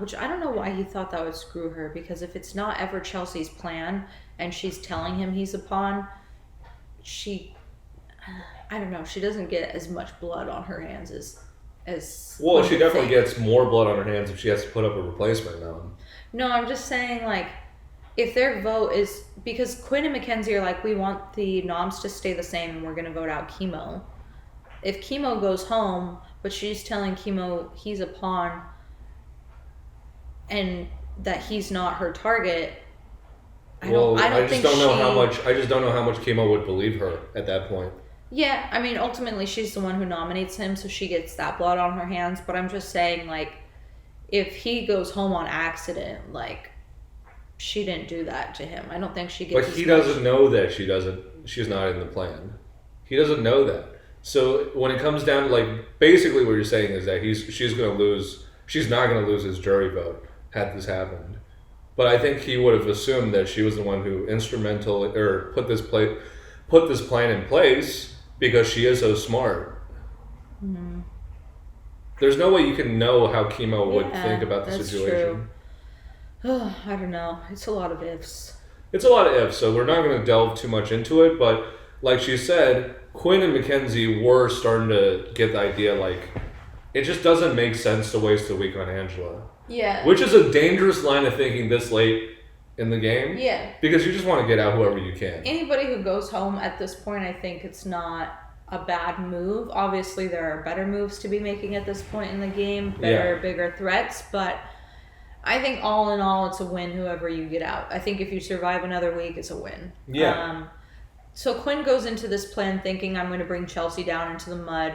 Which I don't know why he thought that would screw her, because if it's not ever Chelsea's plan and she's telling him he's a pawn, I don't know, she doesn't get as much blood on her hands as well, she definitely gets more blood on her hands if she has to put up a replacement now. No, I'm just saying, like, if their vote is, because Quinn and Mackenzie are like, we want the noms to stay the same and we're going to vote out Chemo. If Chemo goes home, but she's telling Chemo he's a pawn and that he's not her target, I just don't know how much Chemo would believe her at that point. Yeah, I mean, ultimately she's the one who nominates him, so she gets that blood on her hands. But I'm just saying, like, if he goes home on accident, like, she didn't do that to him. I don't think she gets. But he doesn't know that she's not in the plan. He doesn't know that. So when it comes down to, like, basically what you're saying is that she's going to lose. She's not going to lose his jury vote had this happened. But I think he would have assumed that she was the one who put this plan in place because she is so smart. Mm-hmm. There's no way you can know how Chemo would think about the situation. True. I don't know. It's a lot of ifs. It's a lot of ifs, so we're not going to delve too much into it. But like she said, Quinn and Mackenzie were starting to get the idea, like, it just doesn't make sense to waste a week on Angela. Yeah. Which is a dangerous line of thinking this late in the game. Yeah. Because you just want to get out whoever you can. Anybody who goes home at this point, I think it's not a bad move. Obviously, there are better moves to be making at this point in the game. Bigger threats. But I think all in all, it's a win whoever you get out. I think if you survive another week, it's a win. Yeah. So Quinn goes into this plan thinking, I'm going to bring Chelsea down into the mud.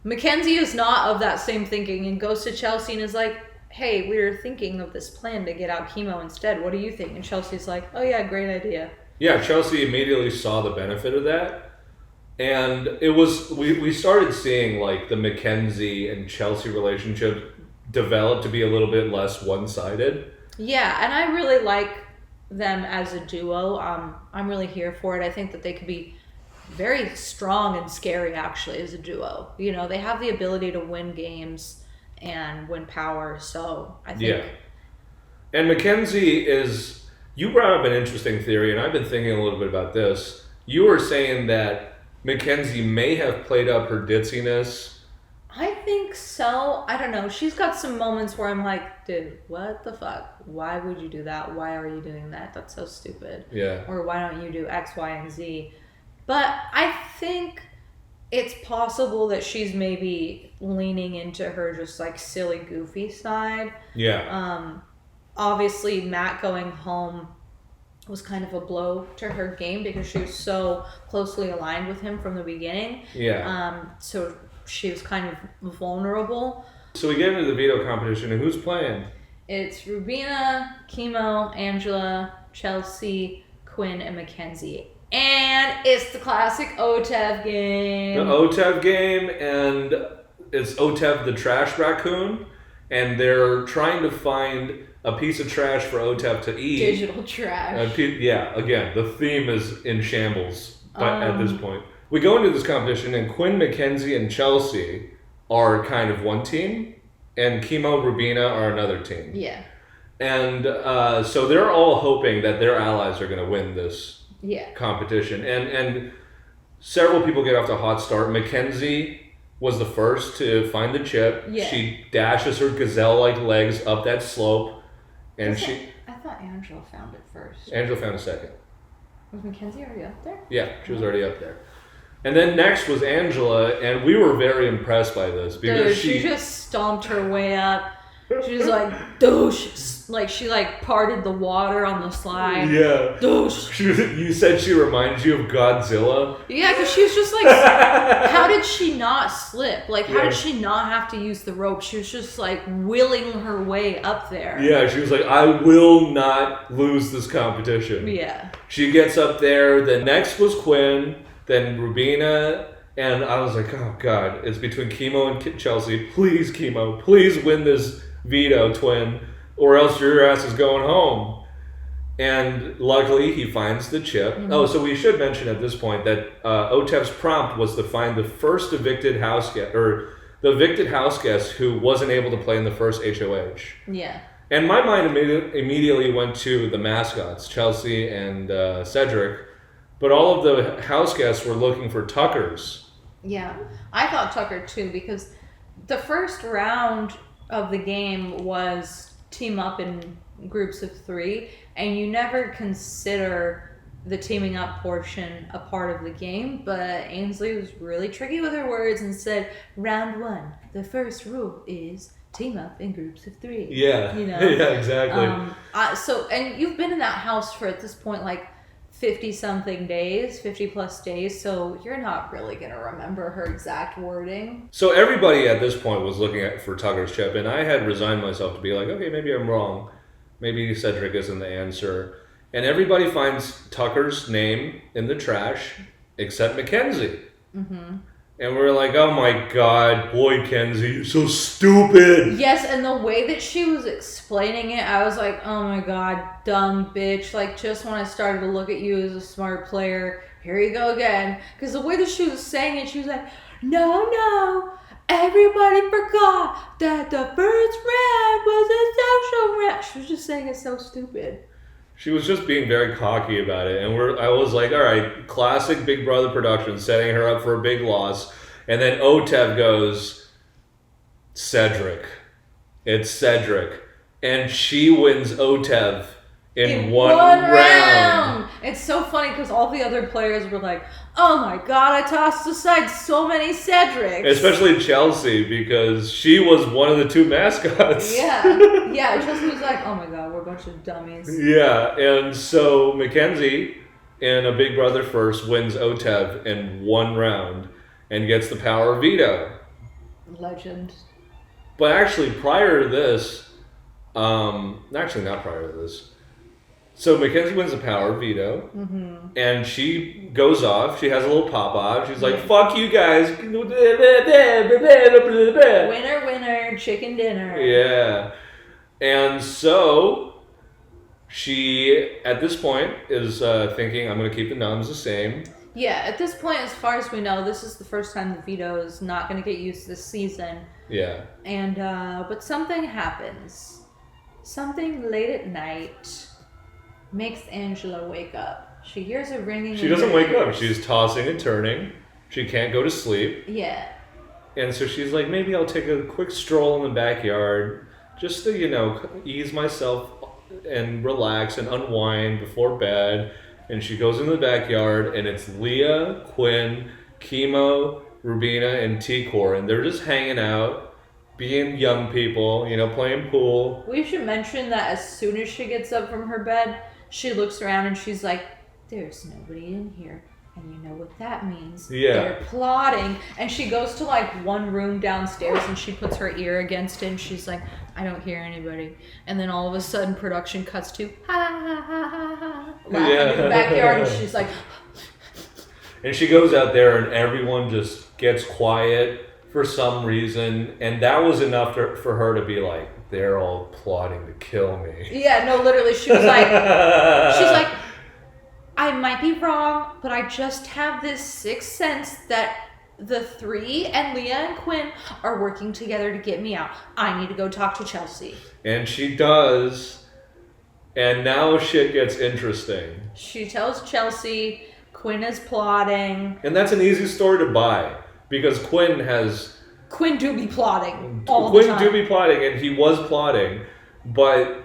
Mackenzie is not of that same thinking and goes to Chelsea and is like, hey, we were thinking of this plan to get out Chemo instead. What do you think? And Chelsea's like, oh yeah, great idea. Yeah, Chelsea immediately saw the benefit of that. And it was, we started seeing, like, the Mackenzie and Chelsea relationship develop to be a little bit less one-sided. Yeah, and I really like them as a duo. I'm really here for it. I think that they could be very strong and scary, actually, as a duo. You know, they have the ability to win games and win power, so I think... Yeah. And Mackenzie is... You brought up an interesting theory, and I've been thinking a little bit about this. You were saying that Mackenzie may have played up her ditziness. I think so. I don't know. She's got some moments where I'm like, dude, what the fuck? Why would you do that? Why are you doing that? That's so stupid. Yeah. Or why don't you do X, Y, and Z? But I think it's possible that she's maybe leaning into her just, like, silly, goofy side. Yeah. Obviously, Matt going home was kind of a blow to her game because she was so closely aligned with him from the beginning. Yeah. So she was kind of vulnerable. So we get into the veto competition, and who's playing? It's Rubina, Chemo, Angela, Chelsea, Quinn, and Mackenzie. And it's the classic OTEV game. The OTEV game, and it's OTEV the trash raccoon, and they're trying to find a piece of trash for OTEV to eat. Digital trash. Yeah, again, the theme is in shambles at this point. We go into this competition, and Quinn, Mackenzie, and Chelsea are kind of one team, and Chemo, Rubina are another team. Yeah. And so they're all hoping that their allies are going to win this competition. And several people get off to a hot start. Mackenzie was the first to find the chip. Yeah. She dashes her gazelle-like legs up that slope. And I thought Angela found it first. Angela found it second. Was Mackenzie already up there? Yeah, she was already up there. And then next was Angela, and we were very impressed by this because she just stomped her way up. She was like, douche. Like, she, like, parted the water on the slide. Yeah. Douche. You said she reminds you of Godzilla? Yeah, because she was just like, how did she not slip? Like, how did she not have to use the rope? She was just, like, willing her way up there. Yeah, she was like, I will not lose this competition. Yeah. She gets up there. Then next was Quinn. Then Rubina. And I was like, oh, God. It's between Chemo and Chelsea. Please, Chemo. Please win this veto, twin. or else your ass is going home. And luckily, he finds the chip. Mm-hmm. Oh, so we should mention at this point that Otev's prompt was to find the first evicted house guest, or the evicted house guest who wasn't able to play in the first HOH. Yeah. And my mind immediately went to the mascots, Chelsea and Cedric, but all of the house guests were looking for Tuckers. Yeah, I thought Tucker too, because the first round of the game was team up in groups of 3, and you never consider the teaming up portion a part of the game, but Ainsley was really tricky with her words and said, round 1, the first rule is team up in groups of 3. Yeah, you know? Yeah, exactly. And you've been in that house for, at this point, like 50-something days, 50-plus days, so you're not really going to remember her exact wording. So everybody at this point was looking for Tucker's chip, and I had resigned myself to be like, okay, maybe I'm wrong. Maybe Cedric isn't the answer. And everybody finds Tucker's name in the trash, except Mackenzie. Mm-hmm. And we're like, oh my God, boy, Kenzie, you're so stupid. Yes, and the way that she was explaining it, I was like, oh my God, dumb bitch. Like, just when I started to look at you as a smart player, here you go again. Because the way that she was saying it, she was like, no, everybody forgot that the first round was a social round. She was just saying it so stupid. She was just being very cocky about it, and I was like, all right, classic Big Brother production, setting her up for a big loss. And then Otev goes, Cedric. It's Cedric. And she wins Otev in one round. It's so funny because all the other players were like, oh my God, I tossed aside so many Cedrics. Especially Chelsea, because she was one of the 2 mascots. Yeah, Chelsea was like, oh my God, we're a bunch of dummies. Yeah, and so Mackenzie, in a Big Brother first, wins Otev in 1 round and gets the power of veto. Legend. But actually, prior to this, actually not prior to this, so Mackenzie wins the power veto, mm-hmm. and she goes off. She has a little pop-off. She's like, fuck you guys. Winner, chicken dinner. Yeah. And so she, at this point, is thinking, I'm going to keep the noms the same. Yeah, at this point, as far as we know, this is the first time the veto is not going to get used this season. Yeah. And, but something happens. Something late at night makes Angela wake up. She hears a ringing. She doesn't wake up. She's tossing and turning. She can't go to sleep. Yeah. And so she's like, maybe I'll take a quick stroll in the backyard just to, ease myself and relax and unwind before bed. And she goes in the backyard, and it's Leah, Quinn, Chemo, Rubina, and T-Core. And they're just hanging out, being young people, playing pool. We should mention that as soon as she gets up from her bed, she looks around and she's like, there's nobody in here. And you know what that means. Yeah. They're plotting. And she goes to one room downstairs and she puts her ear against it and she's like, I don't hear anybody. And then all of a sudden production cuts to ha ha ha ha ha laughing in the backyard, and she's like and she goes out there and everyone just gets quiet for some reason, and that was enough for her to be like, they're all plotting to kill me. Yeah, no, literally, she was like, I might be wrong, but I just have this sixth sense that the 3 and Leah and Quinn are working together to get me out. I need to go talk to Chelsea. And she does, and now shit gets interesting. She tells Chelsea Quinn is plotting. And that's an easy story to buy, because Quinn do be plotting all the time. Quinn do be plotting, and he was plotting, but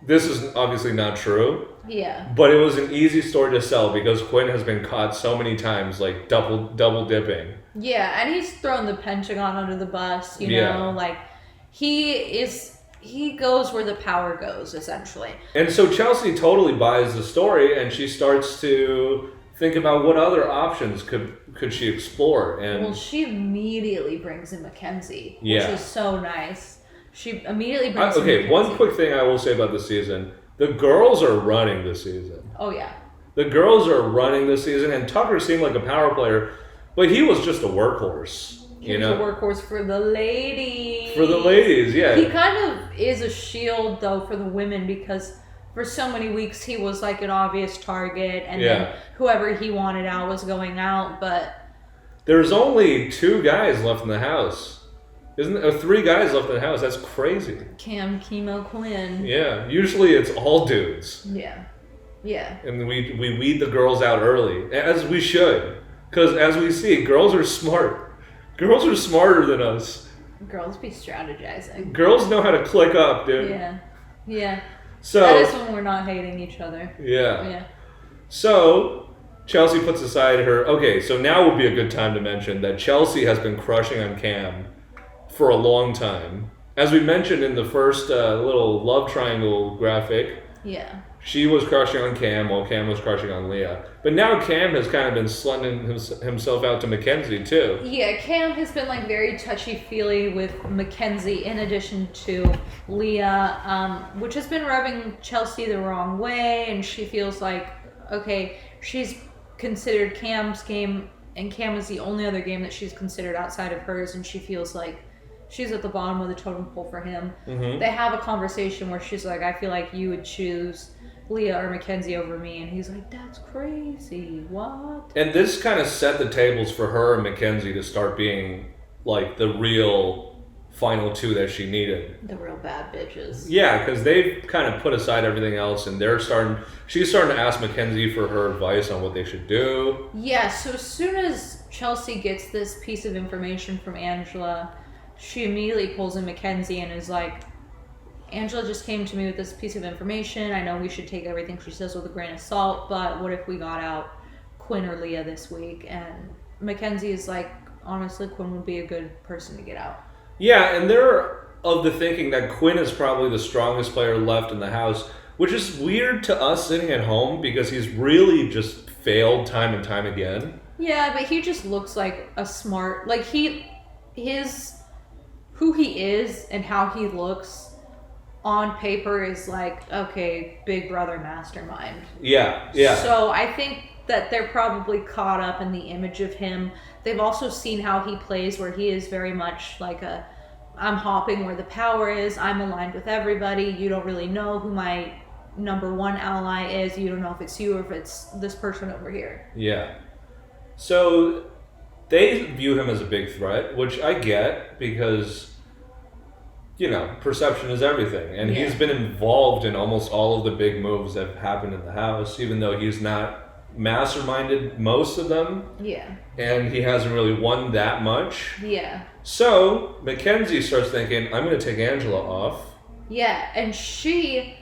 this is obviously not true. Yeah. But it was an easy story to sell because Quinn has been caught so many times, double dipping. Yeah, and he's thrown the Pentagon under the bus, you know, he goes where the power goes, essentially. And so Chelsea totally buys the story, and she starts to think about what other options could she explore. And well, she immediately brings in Mackenzie, which is so nice. She immediately brings in Mackenzie. One quick thing I will say about this season. The girls are running this season. Oh, yeah. The girls are running this season, and Tucker seemed like a power player, but he was just a workhorse. He was a workhorse for the ladies. For the ladies, yeah. He kind of is a shield though for the women because for so many weeks he was like an obvious target, and then whoever he wanted out was going out. But there's only 2 guys left in the house, isn't there? Or 3 guys left in the house. That's crazy. Cam, Chemo, Quinn. Yeah, usually it's all dudes. Yeah. Yeah. And we weed the girls out early, as we should. Because as we see, girls are smart. Girls are smarter than us. Girls be strategizing. Girls know how to click up, dude. Yeah. Yeah. So that is when we're not hating each other. Yeah. Yeah. So Chelsea puts aside her... Okay, so now would be a good time to mention that Chelsea has been crushing on Cam for a long time. As we mentioned in the first little love triangle graphic... Yeah. She was crushing on Cam while Cam was crushing on Leah. But now Cam has kind of been slutting himself out to Mackenzie too. Yeah, Cam has been like very touchy-feely with Mackenzie in addition to Leah, which has been rubbing Chelsea the wrong way, and she feels like, okay, she's considered Cam's game, and Cam is the only other game that she's considered outside of hers, and she feels like she's at the bottom of the totem pole for him. Mm-hmm. They have a conversation where she's like, I feel like you would choose Leah or Mackenzie over me, and he's like, that's crazy, what? And this kind of set the tables for her and Mackenzie to start being like the real final 2 that she needed. The real bad bitches. Yeah, because they've kind of put aside everything else, and she's starting to ask Mackenzie for her advice on what they should do. Yeah, so as soon as Chelsea gets this piece of information from Angela, she immediately pulls in Mackenzie and is like, Angela just came to me with this piece of information. I know we should take everything she says with a grain of salt, but what if we got out Quinn or Leah this week? And Mackenzie is like, honestly, Quinn would be a good person to get out. Yeah, and they're of the thinking that Quinn is probably the strongest player left in the house, which is weird to us sitting at home because he's really just failed time and time again. Yeah, but he just looks like a smart, like who he is and how he looks on paper is like, okay, big brother mastermind. Yeah. So I think that they're probably caught up in the image of him. They've also seen how he plays, where he is very much like I'm hopping where the power is, I'm aligned with everybody, you don't really know who my number 1 ally is, you don't know if it's you or if it's this person over here. Yeah. So they view him as a big threat, which I get because... perception is everything. And he's been involved in almost all of the big moves that have happened in the house, even though he's not masterminded most of them. Yeah. And he hasn't really won that much. Yeah. So Mackenzie starts thinking, I'm going to take Angela off. Yeah, and she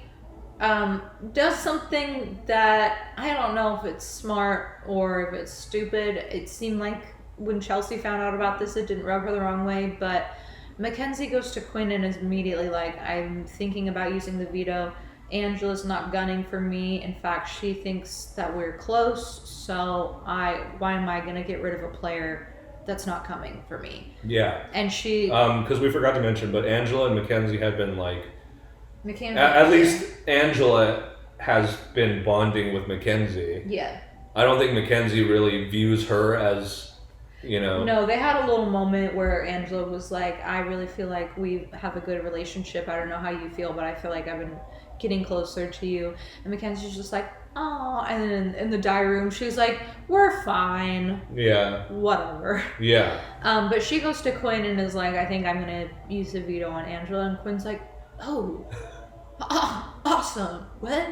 does something that I don't know if it's smart or if it's stupid. It seemed like when Chelsea found out about this, it didn't rub her the wrong way, but Mackenzie goes to Quinn and is immediately like, I'm thinking about using the veto. Angela's not gunning for me. In fact, she thinks that we're close, so why am I going to get rid of a player that's not coming for me? Yeah. And she... because we forgot to mention, but Angela and Mackenzie had been like... Mackenzie, at least Angela has been bonding with Mackenzie. Yeah. I don't think Mackenzie really views her as... No, they had a little moment where Angela was like, I really feel like we have a good relationship. I don't know how you feel, but I feel like I've been getting closer to you. And Mackenzie's just like, oh. And then in the diary room, she's like, we're fine. Yeah. Whatever. Yeah. But she goes to Quinn and is like, I think I'm going to use the veto on Angela. And Quinn's like, oh, awesome. What?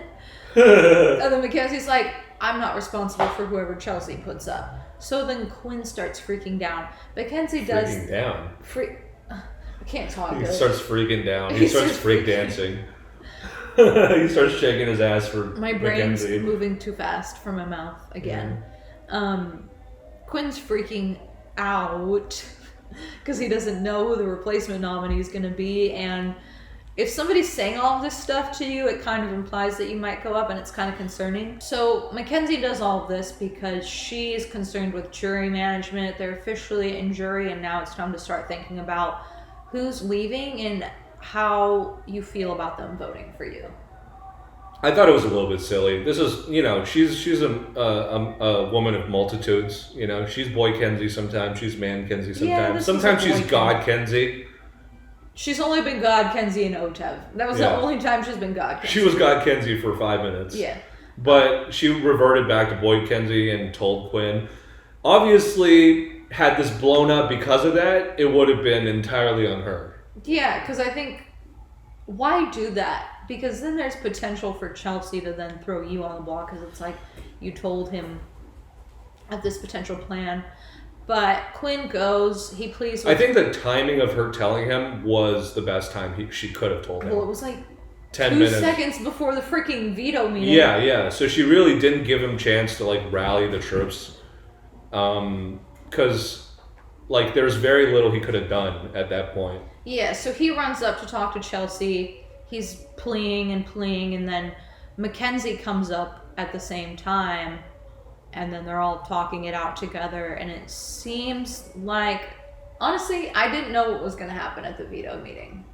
And then Mackenzie's like, I'm not responsible for whoever Chelsea puts up. So then Quinn starts freaking down. Mackenzie does... Freaking down? I can't talk good. He starts freaking down. He starts freak dancing. He starts shaking his ass for My brain's Mackenzie. moving too fast from my mouth again. Quinn's freaking out because he doesn't know who the replacement nominee is going to be, and if somebody's saying all of this stuff to you, it kind of implies that you might go up, and it's kind of concerning. So Mackenzie does all of this because she is concerned with jury management. They're officially in jury, and now it's time to start thinking about who's leaving and how you feel about them voting for you. I thought it was a little bit silly. This is, she's a woman of multitudes. She's boy Kenzie sometimes. She's man Kenzie sometimes. Yeah, sometimes she's God Kenzie. She's only been God Kenzie and Otev. That was the only time she's been God Kenzie. She was God Kenzie for 5 minutes. Yeah. But she reverted back to Boyd Kenzie and told Quinn. Obviously, had this blown up because of that, it would have been entirely on her. Yeah, because I think, why do that? Because then there's potential for Chelsea to then throw you on the block because it's like you told him of this potential plan. But Quinn goes, he pleads with... I think the timing of her telling him was the best time she could have told him. Well, it was like 10 2 minutes. seconds before the freaking veto meeting. Yeah. So she really didn't give him chance to like rally the troops. Because like there's very little he could have done at that point. Yeah, so he runs up to talk to Chelsea. He's pleading, and then Mackenzie comes up at the same time. And then they're all talking it out together, and it seems like, honestly, I didn't know what was going to happen at the veto meeting.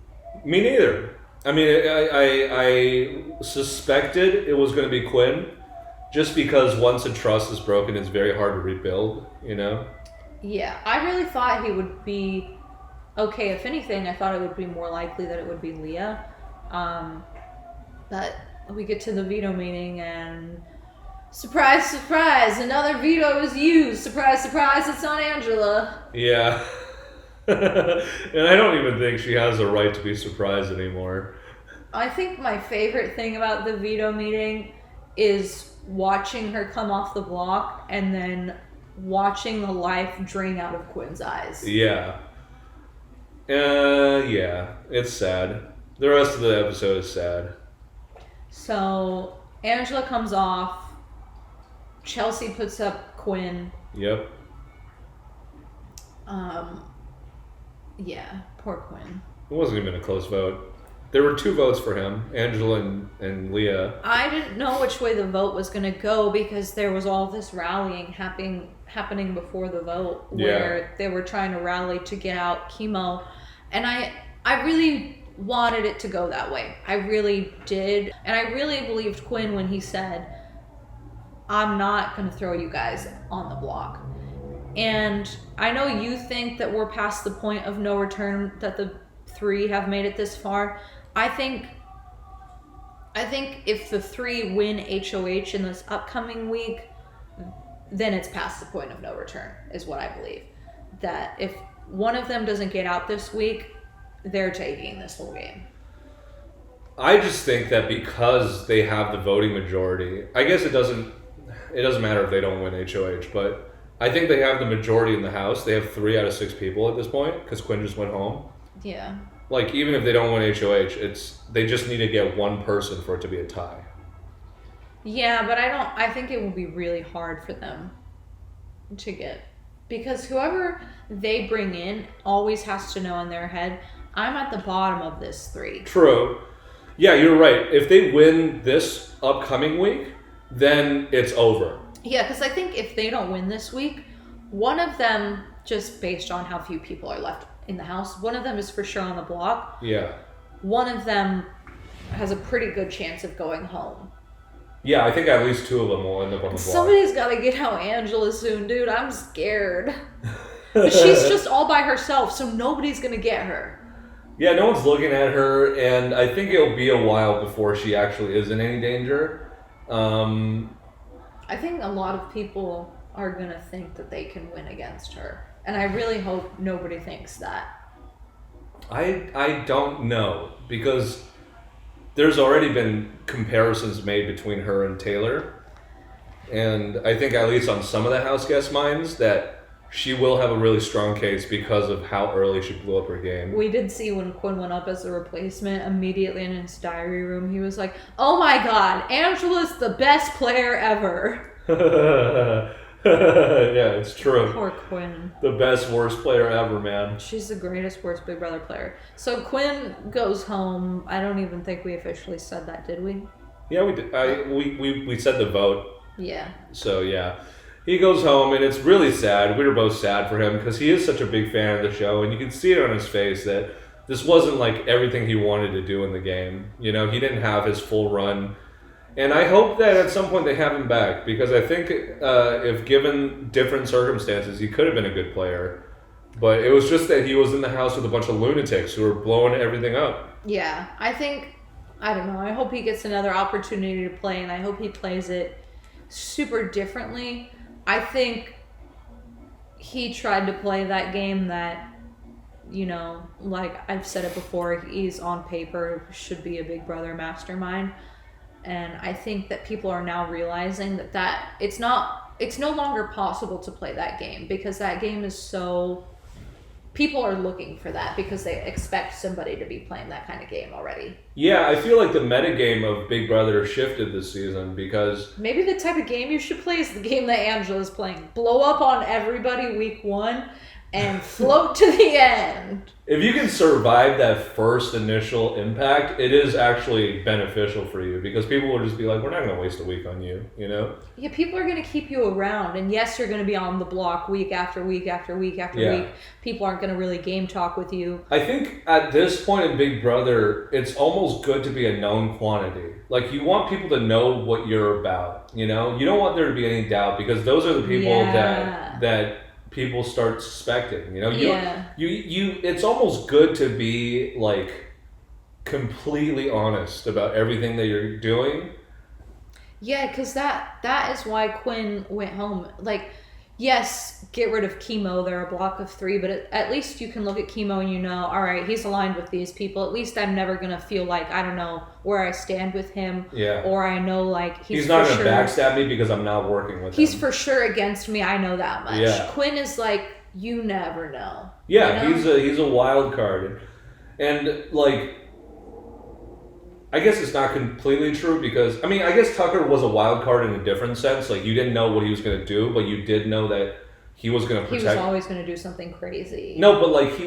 Me neither. I mean, I suspected it was going to be Quinn, just because once a trust is broken, it's very hard to rebuild, you know? Yeah, I really thought he would be okay. If anything, I thought it would be more likely that it would be Leah. But we get to the veto meeting, and... surprise, surprise, another veto is used. Surprise, surprise, it's on Angela. Yeah. And I don't even think she has the right to be surprised anymore. I think my favorite thing about the veto meeting is watching her come off the block and then watching the life drain out of Quinn's eyes. Yeah. Yeah, it's sad. The rest of the episode is sad. So, Angela comes off. Chelsea puts up Quinn. Yep. Yeah, poor Quinn. It wasn't even a close vote. There were 2 votes for him, Angela and Leah. I didn't know which way the vote was going to go because there was all this rallying happening before the vote where they were trying to rally to get out chemo. And I really wanted it to go that way. I really did. And I really believed Quinn when he said, I'm not going to throw you guys on the block. And I know you think that we're past the point of no return, that the 3 have made it this far. I think if the 3 win HOH in this upcoming week, then it's past the point of no return, is what I believe. That if one of them doesn't get out this week, they're taking this whole game. I just think that because they have the voting majority, I guess it doesn't matter if they don't win HOH, but I think they have the majority in the House. They have 3 out of 6 people at this point because Quinn just went home. Yeah. Like, even if they don't win HOH, they just need to get one person for it to be a tie. Yeah, but I think it will be really hard for them to get, because whoever they bring in always has to know in their head, I'm at the bottom of this 3. True. Yeah, you're right. If they win this upcoming week, then it's over. Yeah, because I think if they don't win this week, one of them, just based on how few people are left in the House, one of them is for sure on the block. Yeah. One of them has a pretty good chance of going home. Yeah, I think at least 2 of them will end up on the block. Somebody's got to get out Angela soon, dude. I'm scared. But she's just all by herself, so nobody's going to get her. Yeah, no one's looking at her, and I think it'll be a while before she actually is in any danger. I think a lot of people are going to think that they can win against her. And I really hope nobody thinks that. I don't know, because there's already been comparisons made between her and Taylor. And I think at least on some of the House guest minds that she will have a really strong case because of how early she blew up her game. We did see when Quinn went up as a replacement, immediately in his diary room, he was like, oh my God, Angela's the best player ever. Yeah, it's true. Poor Quinn. The best, worst player ever, man. She's the greatest, worst Big Brother player. So Quinn goes home. I don't even think we officially said that, did we? Yeah, we did. We said the vote. Yeah. So, yeah. He goes home, and it's really sad. We were both sad for him because he is such a big fan of the show, and you can see it on his face that this wasn't like everything he wanted to do in the game. You know, he didn't have his full run. And I hope that at some point they have him back, because I think if given different circumstances, he could have been a good player. But it was just that he was in the house with a bunch of lunatics who were blowing everything up. Yeah, I don't know. I hope he gets another opportunity to play, and I hope he plays it super differently. I think he tried to play that game that, like I've said it before, he's on paper should be a Big Brother mastermind. And I think that people are now realizing that it's no longer possible to play that game, because that game is so... People are looking for that because they expect somebody to be playing that kind of game already. Yeah, I feel like the metagame of Big Brother shifted this season because... Maybe the type of game you should play is the game that Angela's playing. Blow up on everybody week 1 and float to the end. If you can survive that first initial impact, it is actually beneficial for you because people will just be like, we're not going to waste a week on you, Yeah, people are going to keep you around. And yes, you're going to be on the block week after week after week after week. People aren't going to really game talk with you. I think at this point in Big Brother, it's almost good to be a known quantity. Like, you want people to know what you're about, You don't want there to be any doubt because those are the people that people start suspecting, it's almost good to be like completely honest about everything that you're doing. Yeah, because that is why Quinn went home. Like, yes, get rid of Chemo. They're a block of 3, but at least you can look at Chemo and all right, he's aligned with these people. At least I'm never going to feel like, I don't know, where I stand with him. Yeah. Or I know, like, he's not going to backstab me because I'm not working with him. He's for sure against me. I know that much. Yeah. Quinn is like, you never know. Yeah, he's a wild card. And, like... I guess it's not completely true because, I guess Tucker was a wild card in a different sense. Like, you didn't know what he was going to do, but you did know that he was going to protect... He was always going to do something crazy. No, but, like,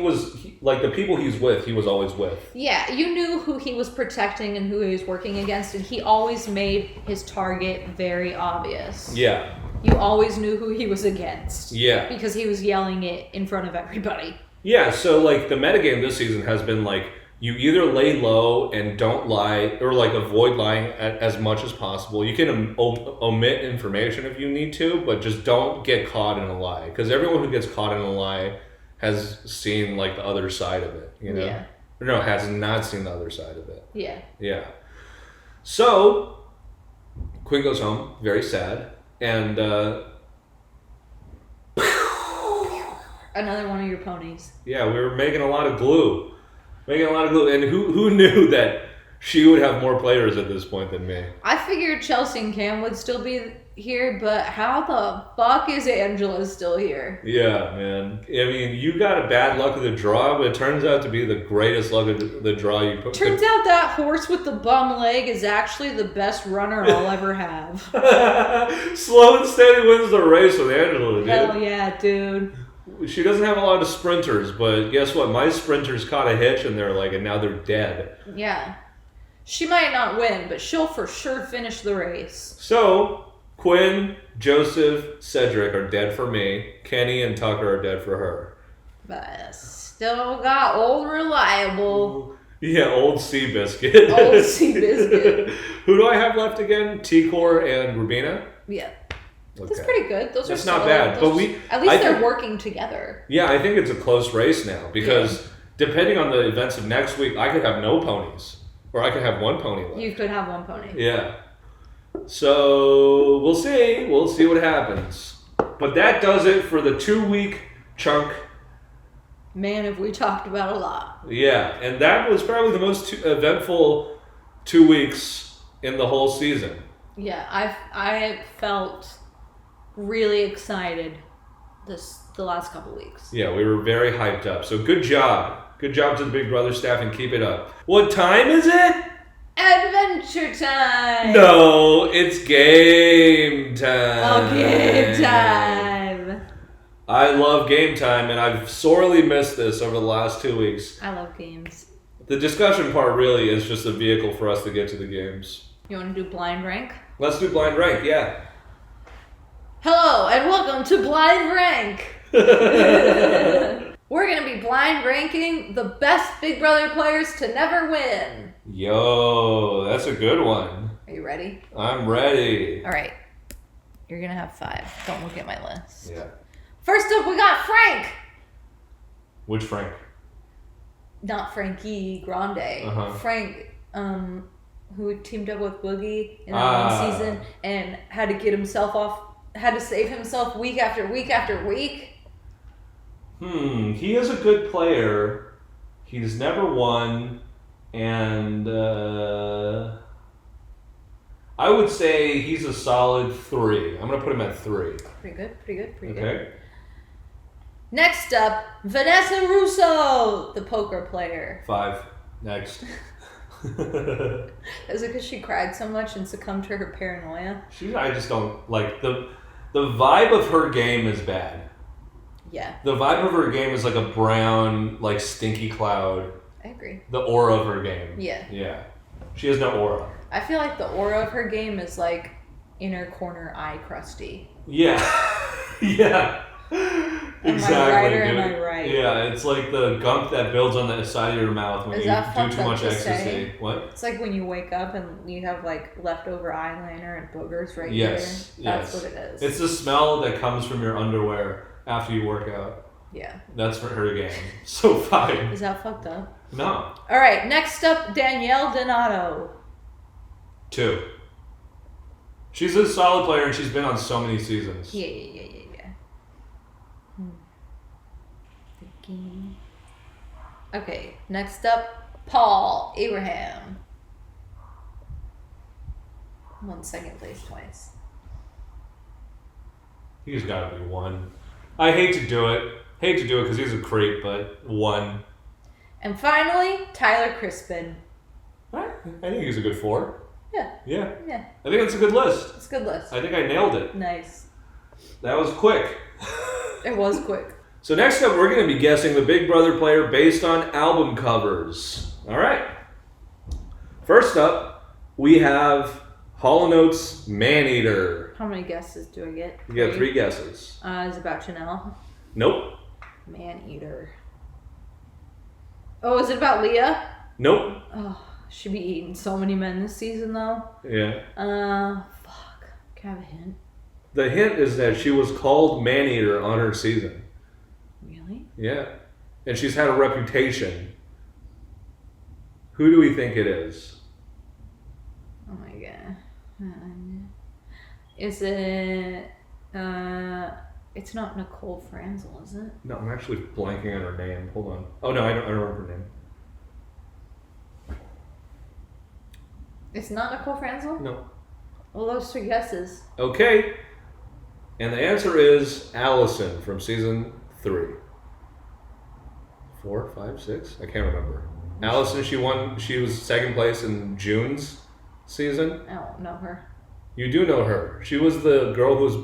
like, the people he's with, he was always with. Yeah, you knew who he was protecting and who he was working against, and he always made his target very obvious. Yeah. You always knew who he was against. Yeah. Because he was yelling it in front of everybody. Yeah, so, like, the metagame this season has been, like... You either lay low and don't lie, or like avoid lying as much as possible. You can omit information if you need to, but just don't get caught in a lie. Because everyone who gets caught in a lie has seen like the other side of it, Yeah. Or no, has not seen the other side of it. Yeah. Yeah. So, Quinn goes home, very sad, and another one of your ponies. Yeah, we were making a lot of glue. And who knew that she would have more players at this point than me? I figured Chelsea and Cam would still be here, but how the fuck is Angela still here? Yeah, man. You got a bad luck of the draw, but it turns out to be the greatest luck of the draw you put. Turns out that horse with the bum leg is actually the best runner I'll ever have. Slow and steady wins the race with Angela, dude. Hell yeah, dude. She doesn't have a lot of sprinters, but guess what? My sprinters caught a hitch and now they're dead. Yeah. She might not win, but she'll for sure finish the race. So, Quinn, Joseph, Cedric are dead for me. Kenny and Tucker are dead for her. But I still got old reliable. Yeah, old Seabiscuit. Old Seabiscuit. Who do I have left again? T-Core and Rubina? Yeah. Okay. That's pretty good. That's not bad. But at least they're working together. Yeah, I think it's a close race now because depending on the events of next week, I could have no ponies. Or I could have one pony left. You could have one pony. Yeah. So we'll see. We'll see what happens. But that does it for the 2-week chunk. Man, have we talked about a lot. Yeah, and that was probably the most eventful 2 weeks in the whole season. Yeah, I felt really excited the last couple weeks. Yeah, we were very hyped up. So good job. Good job to the Big Brother staff and keep it up. What time is it? Adventure time! No, it's game time. Oh, game time. I love game time, and I've sorely missed this over the last 2 weeks. I love games. The discussion part really is just a vehicle for us to get to the games. You want to do blind rank? Let's do blind rank, yeah. Hello, and welcome to Blind Rank. We're going to be blind ranking the best Big Brother players to never win. Yo, that's a good one. Are you ready? I'm ready. All right. You're going to have 5. Don't look at my list. Yeah. First up, we got Frank. Which Frank? Not Frankie Grande. Frank, who teamed up with Boogie in that one season and had to get himself off, had to save himself week after week after week. He is a good player. He's never won, and I would say he's a solid 3. I'm gonna put him at 3. Pretty good. Next up, Vanessa Russo, the poker player. 5. Next. Is it because she cried so much and succumbed to her paranoia? I just don't like the vibe of her game is bad. Yeah. The vibe of her game is like a brown, like stinky cloud. I agree. The aura of her game. Yeah. Yeah. She has no aura. I feel like the aura of her game is like inner corner eye crusty. Yeah. Yeah. Exactly. Am I right or am I right? Yeah, it's like the gunk that builds on the side of your mouth when you do too much ecstasy. Say? What? It's like when you wake up and you have like leftover eyeliner and boogers right yes, here. That's yes. what it is. It's the smell that comes from your underwear after you work out. Yeah. That's for her game. So 5. Is that fucked up? No. All right, next up, Danielle Donato. 2. She's a solid player and she's been on so many seasons. Yeah. Okay, next up, Paul Abraham. Won second place twice. He's got to be 1. I hate to do it because he's a creep, but 1. And finally, Tyler Crispin. I think he's a good 4. Yeah. I think that's a good list. It's a good list. I think I nailed it. Nice. That was quick. It was quick. So next up, we're going to be guessing the Big Brother player based on album covers. All right. First up, we have Hall & Oates' Man-Eater. How many guesses do I get? You get 3 guesses. Is it about Chanel? Nope. Man-Eater. Oh, is it about Leah? Nope. Oh, she'd be eating so many men this season, though. Yeah. Fuck. Can I have a hint? The hint is that she was called Man-Eater on her season. Really? Yeah. And she's had a reputation. Who do we think it is? Oh my god. Is it... it's not Nicole Franzel, is it? No, I'm actually blanking on her name. Hold on. Oh, no, I don't remember her name. It's not Nicole Franzel? No. Well, those 3 guesses. Okay. And the answer is Allison from season 3. 4, 5, 6? I can't remember. Allison, she was second place in June's season. I don't know her. You do know her. She was the girl who was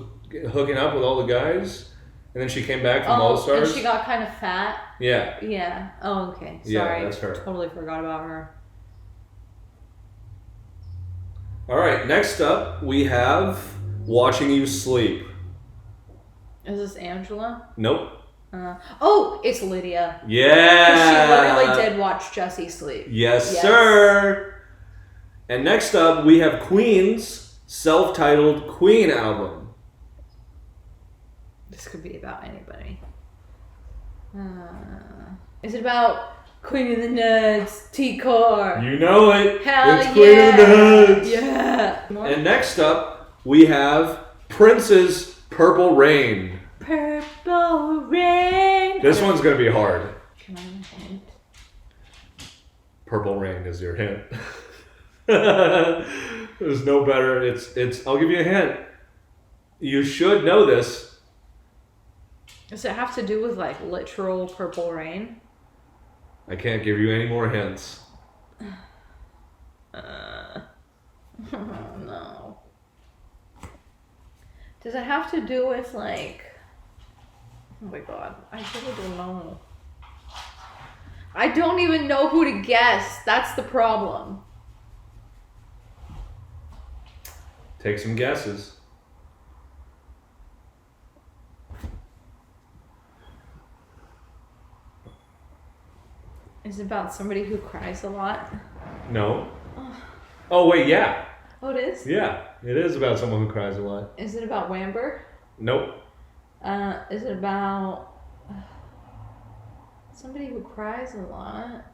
hooking up with all the guys, and then she came back from All Stars. And she got kind of fat? Yeah. Yeah. Oh, okay. Sorry. Yeah, that's her. Totally forgot about her. All right, next up, we have Watching You Sleep. Is this Angela? Nope. It's Lydia. Yeah. Because she literally did watch Jesse sleep. Yes, sir. And next up, we have Queen's self-titled Queen album. This could be about anybody. Is it about Queen of the Nuts, T-Core? You know it. Hell it's Queen of the Nuts. Yeah. And next up, we have Prince's Purple Rain. Purple Rain. This one's going to be hard. Can I have a hint? Purple Rain is your hint. There's no better. It's. I'll give you a hint. You should know this. Does it have to do with like literal purple rain? I can't give you any more hints. Oh no. Does it have to do with like... Oh my god, I really don't know. I don't even know who to guess. That's the problem. Take some guesses. Is it about somebody who cries a lot? No. Oh, wait, yeah. Oh, it is? Yeah, it is about someone who cries a lot. Is it about Wamber? Nope. Is it about... Somebody who cries a lot.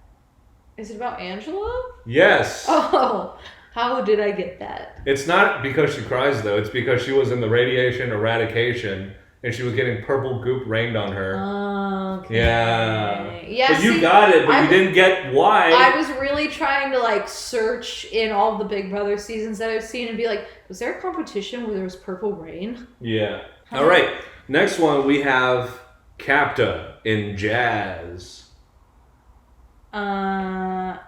Is it about Angela? Yes. Oh, how did I get that? It's not because she cries, though. It's because she was in the radiation eradication, and she was getting purple goop rained on her. Okay. Yeah. But you got it, but you didn't get why. I was really trying to, like, search in all the Big Brother seasons that I've seen and be like, was there a competition where there was purple rain? Yeah. All right. Next one, we have Capta in Jazz.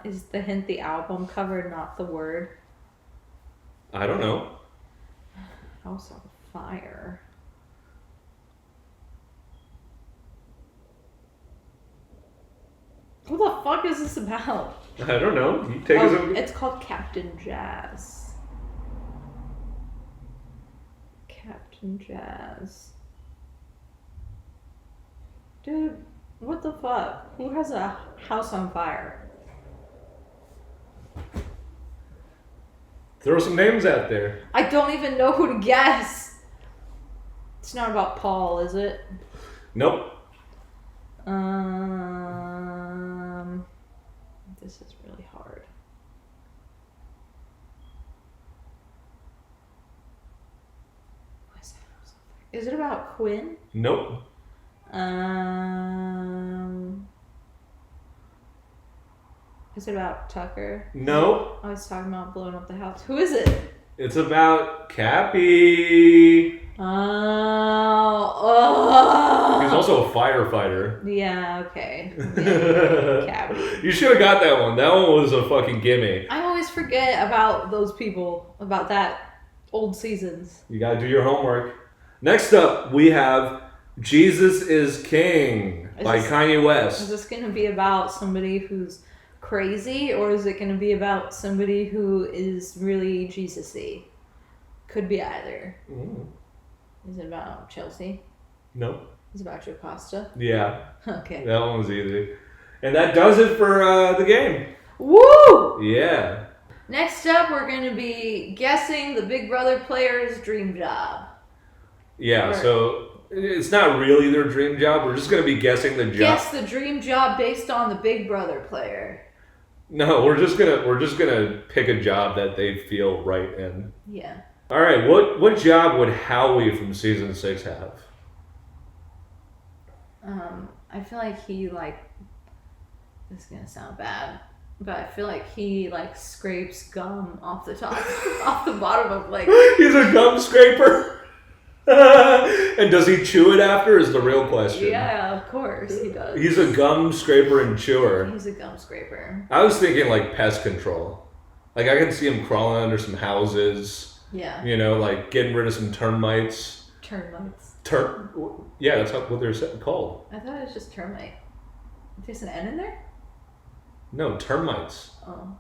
Is the hint the album cover, not the word? I don't know. House on Fire. What the fuck is this about? I don't know. You take us. It's called Captain Jazz. Captain Jazz. Dude, what the fuck? Who has a house on fire? Throw some names out there. I don't even know who to guess. It's not about Paul, is it? Nope. This is really hard. What's that house on fire? Is it about Quinn? Nope. Is it about Tucker? Nope. I was talking about blowing up the house. Who is it? It's about Cappy. Oh. He's also a firefighter. Yeah, okay. Yeah, Cappy. You should have got that one. That one was a fucking gimme. I always forget about those people, about that old seasons. You gotta do your homework. Next up, we have Jesus is King by Kanye West. Is this going to be about somebody who's crazy, or is it going to be about somebody who is really Jesus-y? Could be either. Mm. Is it about Chelsea? No. Is it about Joe Costa? Yeah. Okay. That one was easy. And that does it for the game. Woo! Yeah. Next up, we're going to be guessing the Big Brother player's dream job. Yeah, so it's not really their dream job. We're just going to be guessing the job. Guess the dream job based on the Big Brother player. No, we're just gonna pick a job that they feel right in. Yeah. All right, what job would Howie from season 6 have? I feel like he this is gonna sound bad, but I feel like he scrapes gum off the top, off the bottom of He's a gum scraper. And does he chew it after is the real question. Yeah, of course he does. He's a gum scraper and chewer. He's a gum scraper. I was thinking pest control. I can see him crawling under some houses. Yeah. Getting rid of some termites. Termites. Yeah, that's what they're called. I thought it was just termite. There's an N in there? No, termites. Oh.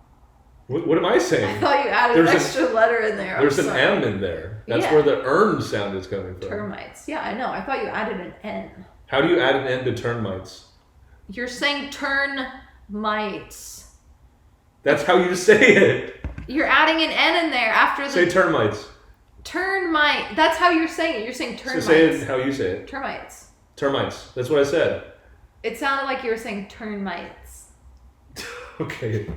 What am I saying? I thought you added an extra letter in there. There's an M in there. That's where the earn sound is coming from. Termites. Yeah, I know. I thought you added an N. How do you add an N to termites? You're saying turn-mites. That's how you say it. You're adding an N in there after the... Say termites. Termite. That's how you're saying it. You're saying termites. So say it how you say it. Termites. Termites. That's what I said. It sounded like you were saying termites. Okay.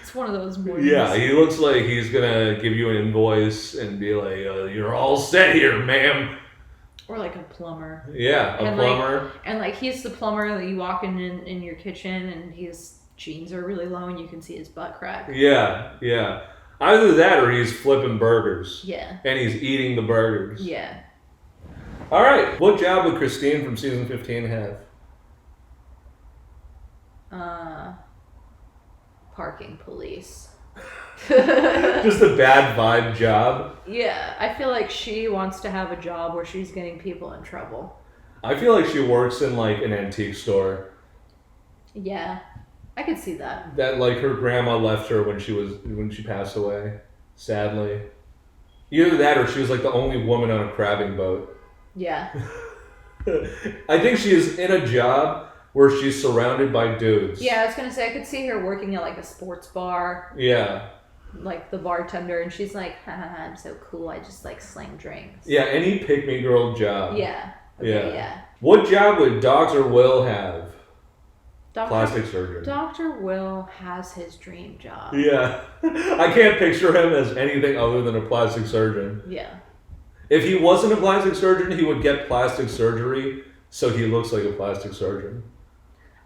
It's one of those mornings. Yeah, he looks like he's gonna give you an invoice and be like, "You're all set here, ma'am." Or a plumber. Yeah, a plumber. And he's the plumber that you walk in your kitchen, and his jeans are really low, and you can see his butt crack. Yeah. Either that, or he's flipping burgers. Yeah. And he's eating the burgers. Yeah. All right. What job would Christine from season 15 have? Parking police. Just a bad vibe job. Yeah, I feel like she wants to have a job where she's getting people in trouble. I feel like she works in an antique store. Yeah, I could see that. That her grandma left her when she passed away, sadly. Either that or she was the only woman on a crabbing boat. Yeah. I think she is in a job where she's surrounded by dudes. Yeah, I was gonna say I could see her working at a sports bar. Yeah. The bartender, and she's like, haha, I'm so cool, I just slang drinks. Yeah, any pick-me girl job. Yeah. Okay, yeah. What job would Dr. Will have? Plastic surgeon. Dr. Will has his dream job. Yeah. I can't picture him as anything other than a plastic surgeon. Yeah. If he wasn't a plastic surgeon, he would get plastic surgery so he looks like a plastic surgeon.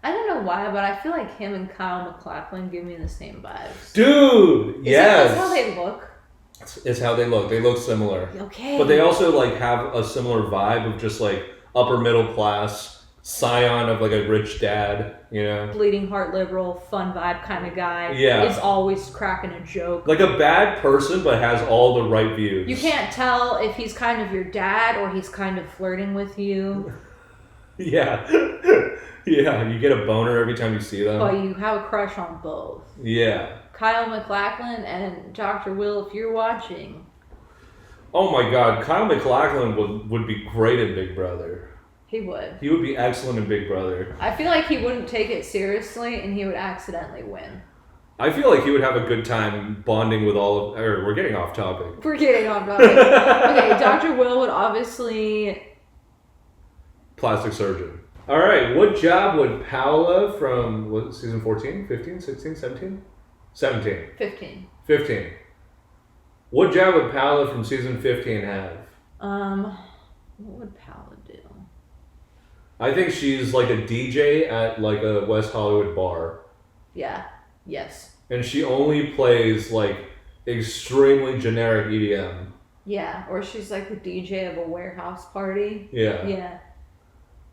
I don't know why, but I feel like him and Kyle MacLachlan give me the same vibes. Dude, yes. That's how they look. It's how they look. They look similar. Okay. But they also like have a similar vibe of just like upper middle class, scion of like a rich dad, you know? Bleeding heart liberal, fun vibe kind of guy. Yeah. Is always cracking a joke. Like a bad person, but has all the right views. You can't tell if he's kind of your dad or he's kind of flirting with you. Yeah. Yeah, you get a boner every time you see them. But you have a crush on both. Yeah. Kyle MacLachlan and Dr. Will, if you're watching. Oh my god, Kyle MacLachlan would be great in Big Brother. He would. He would be excellent in Big Brother. I feel like he wouldn't take it seriously and he would accidentally win. I feel like he would have a good time bonding with all of... we're getting off topic. We're getting off topic. Okay, Dr. Will would obviously... Plastic surgeon. All right, what job would Paola from season 14, 15, 16, 17? 17. 15. 15. What job would Paola from season 15 have? What would Paola do? I think she's like a DJ at like a West Hollywood bar. Yeah. Yes. And she only plays like extremely generic EDM. Yeah, or she's like the DJ of a warehouse party. Yeah. Yeah.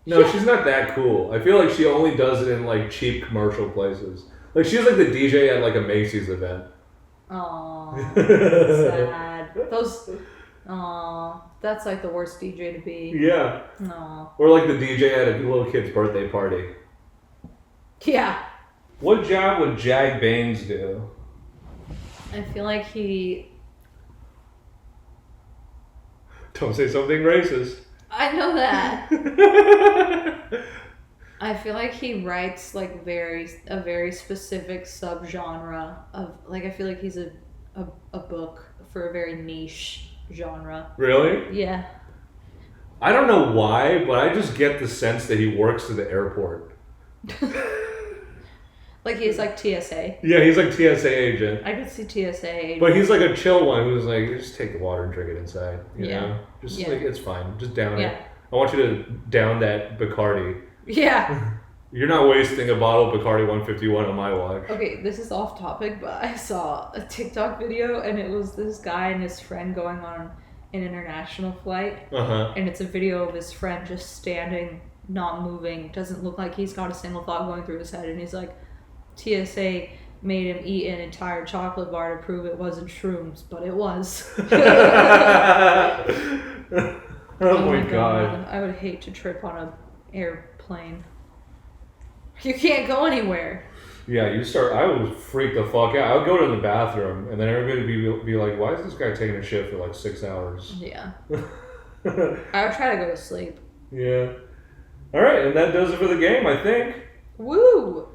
No, she's not that cool. I feel like she only does it in like cheap commercial places. Like she's like the DJ at like a Macy's event. Aww. Sad. That's like the worst DJ to be. Yeah. Aww. Or like the DJ at a little kid's birthday party. Yeah. What job would Jag Baines do? I feel like he... Don't say something racist. I know that. I feel like he writes like a very specific subgenre of like I feel like he's a book for a very niche genre. Really? Yeah. I don't know why, but I just get the sense that he works at the airport. Like he's like TSA. Yeah, he's like TSA agent. I could see TSA agent. But he's like a chill one who's like, just take the water and drink it inside. You Yeah. know? Just Yeah. like, it's fine. Just down Yeah. it. I want you to down that Bacardi. Yeah. You're not wasting a bottle of Bacardi 151 on my watch. Okay, this is off topic, but I saw a TikTok video and it was this guy and his friend going on an international flight. Uh-huh. And it's a video of his friend just standing, not moving. Doesn't look like he's got a single thought going through his head. And he's like, TSA made him eat an entire chocolate bar to prove it wasn't shrooms, but it was. Oh my god. I would hate to trip on an airplane. You can't go anywhere. Yeah, I would freak the fuck out. I would go to the bathroom and then everybody would be like, why is this guy taking a shit for like 6 hours? Yeah. I would try to go to sleep. Yeah. All right, and that does it for the game, I think. Woo!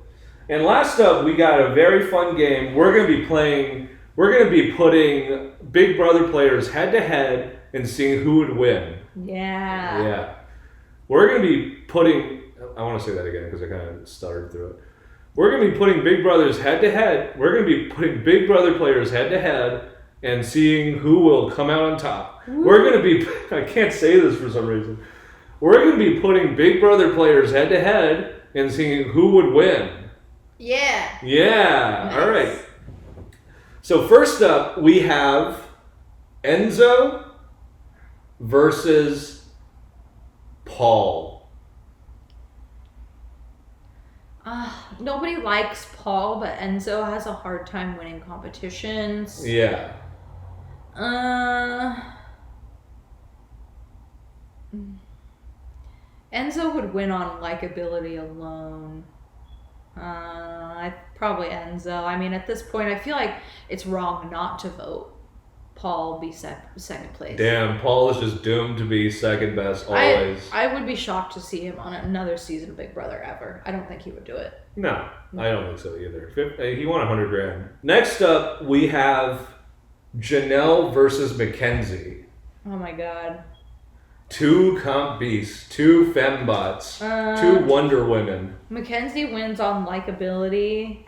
And last up, we got a very fun game. We're going to be putting Big Brother players head to head and seeing who would win. Yeah. Yeah. We're going to be putting, I want to say that again because I kind of stuttered through it. We're going to be putting Big Brothers head to head. We're going to be putting Big Brother players head to head and seeing who will come out on top. Woo. We're going to be, I can't say this for some reason. We're going to be putting Big Brother players head to head and seeing who would win. Yeah. Yeah. Nice. All right. So first up, we have Enzo versus Paul. Nobody likes Paul, but Enzo has a hard time winning competitions. Yeah. Enzo would win on likability alone. Probably Enzo. I mean, at this point, I feel like it's wrong not to vote Paul be second place. Damn, Paul is just doomed to be second best always. I would be shocked to see him on another season of Big Brother ever. I don't think he would do it. No, I don't think so either. He won $100,000. Next up, we have Janelle versus Mackenzie. Oh my god. Two comp beasts, two fembots, two Wonder Women. Mackenzie wins on likability.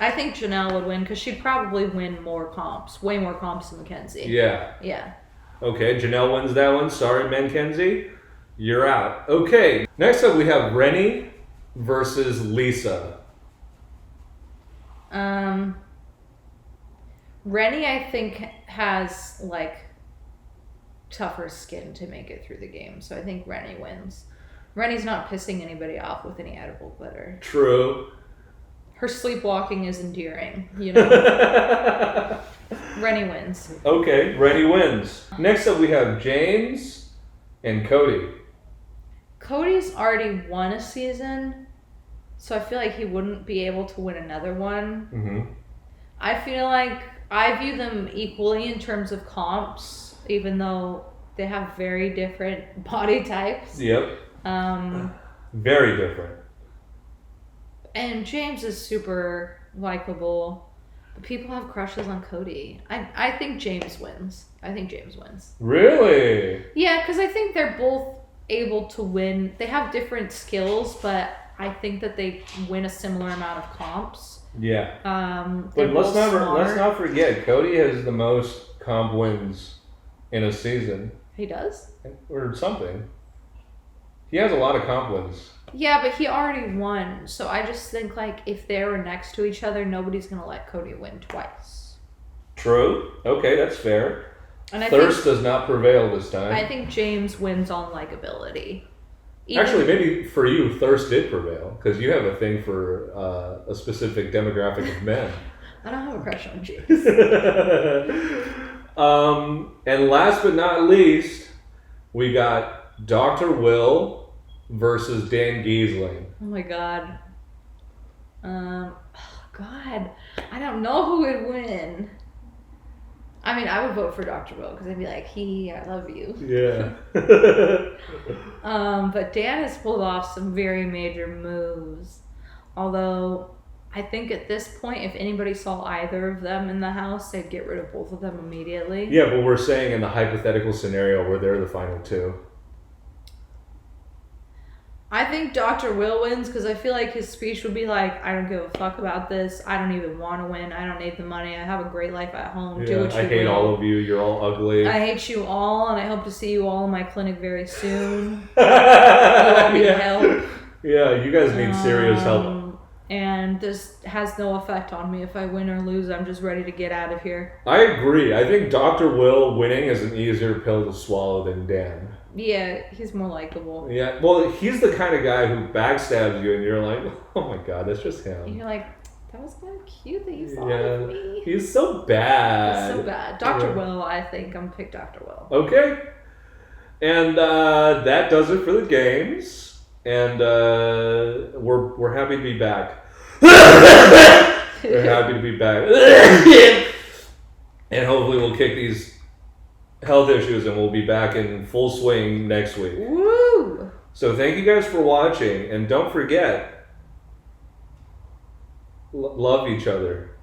I think Janelle would win because she'd probably win more comps, way more comps than Mackenzie. Yeah. Yeah. Okay, Janelle wins that one. Sorry, Mackenzie. You're out. Okay, next up we have Rennie versus Lisa. Rennie, I think, has like tougher skin to make it through the game, so I think Rennie wins. Rennie's not pissing anybody off with any edible glitter. True. Her sleepwalking is endearing, you know. Rennie wins. Okay, Rennie wins. Next up we have James and Cody. Cody's already won a season, so I feel like he wouldn't be able to win another one. Mm-hmm. I feel like I view them equally in terms of comps, even though they have very different body types. Yep. Very different. And James is super likable. But people have crushes on Cody. I think James wins. Really? Yeah, because I think they're both able to win. They have different skills, but I think that they win a similar amount of comps. Yeah. But let's not forget, Cody has the most comp wins in a season. He does? Or something. He has a lot of comp wins. Yeah, but he already won. So I just think, like, if they were next to each other, nobody's going to let Cody win twice. True. Okay, that's fair. And Thirst does not prevail this time. I think James wins on likability. Actually, maybe for you, thirst did prevail, because you have a thing for a specific demographic of men. I don't have a crush on James. And last but not least, we got Dr. Will versus Dan Giesling. Oh my god. God. I don't know who would win. I mean, I would vote for Dr. Will because I'd be like, I love you. Yeah. But Dan has pulled off some very major moves. Although, I think at this point, if anybody saw either of them in the house, they'd get rid of both of them immediately. Yeah, but we're saying in the hypothetical scenario where they're the final two. I think Dr. Will wins because I feel like his speech would be like, I don't give a fuck about this. I don't even want to win. I don't need the money. I have a great life at home. Yeah, do what you will. I hate all of you. You're all ugly. I hate you all, and I hope to see you all in my clinic very soon. You all need help. Yeah, you guys need serious help. And this has no effect on me. If I win or lose, I'm just ready to get out of here. I agree. I think Dr. Will winning is an easier pill to swallow than Dan. Yeah, he's more likable. Yeah, well, he's the kind of guy who backstabs you and you're like, oh my god, that's just him. And you're like, that was kind of cute that you thought of me. He's so bad. He's so bad. Dr. Will, I think. I'm pick Dr. Will. Okay. And that does it for the games. And we're happy to be back. We're happy to be back. And hopefully we'll kick these health issues and we'll be back in full swing next week. Woo! So thank you guys for watching, and don't forget, love each other.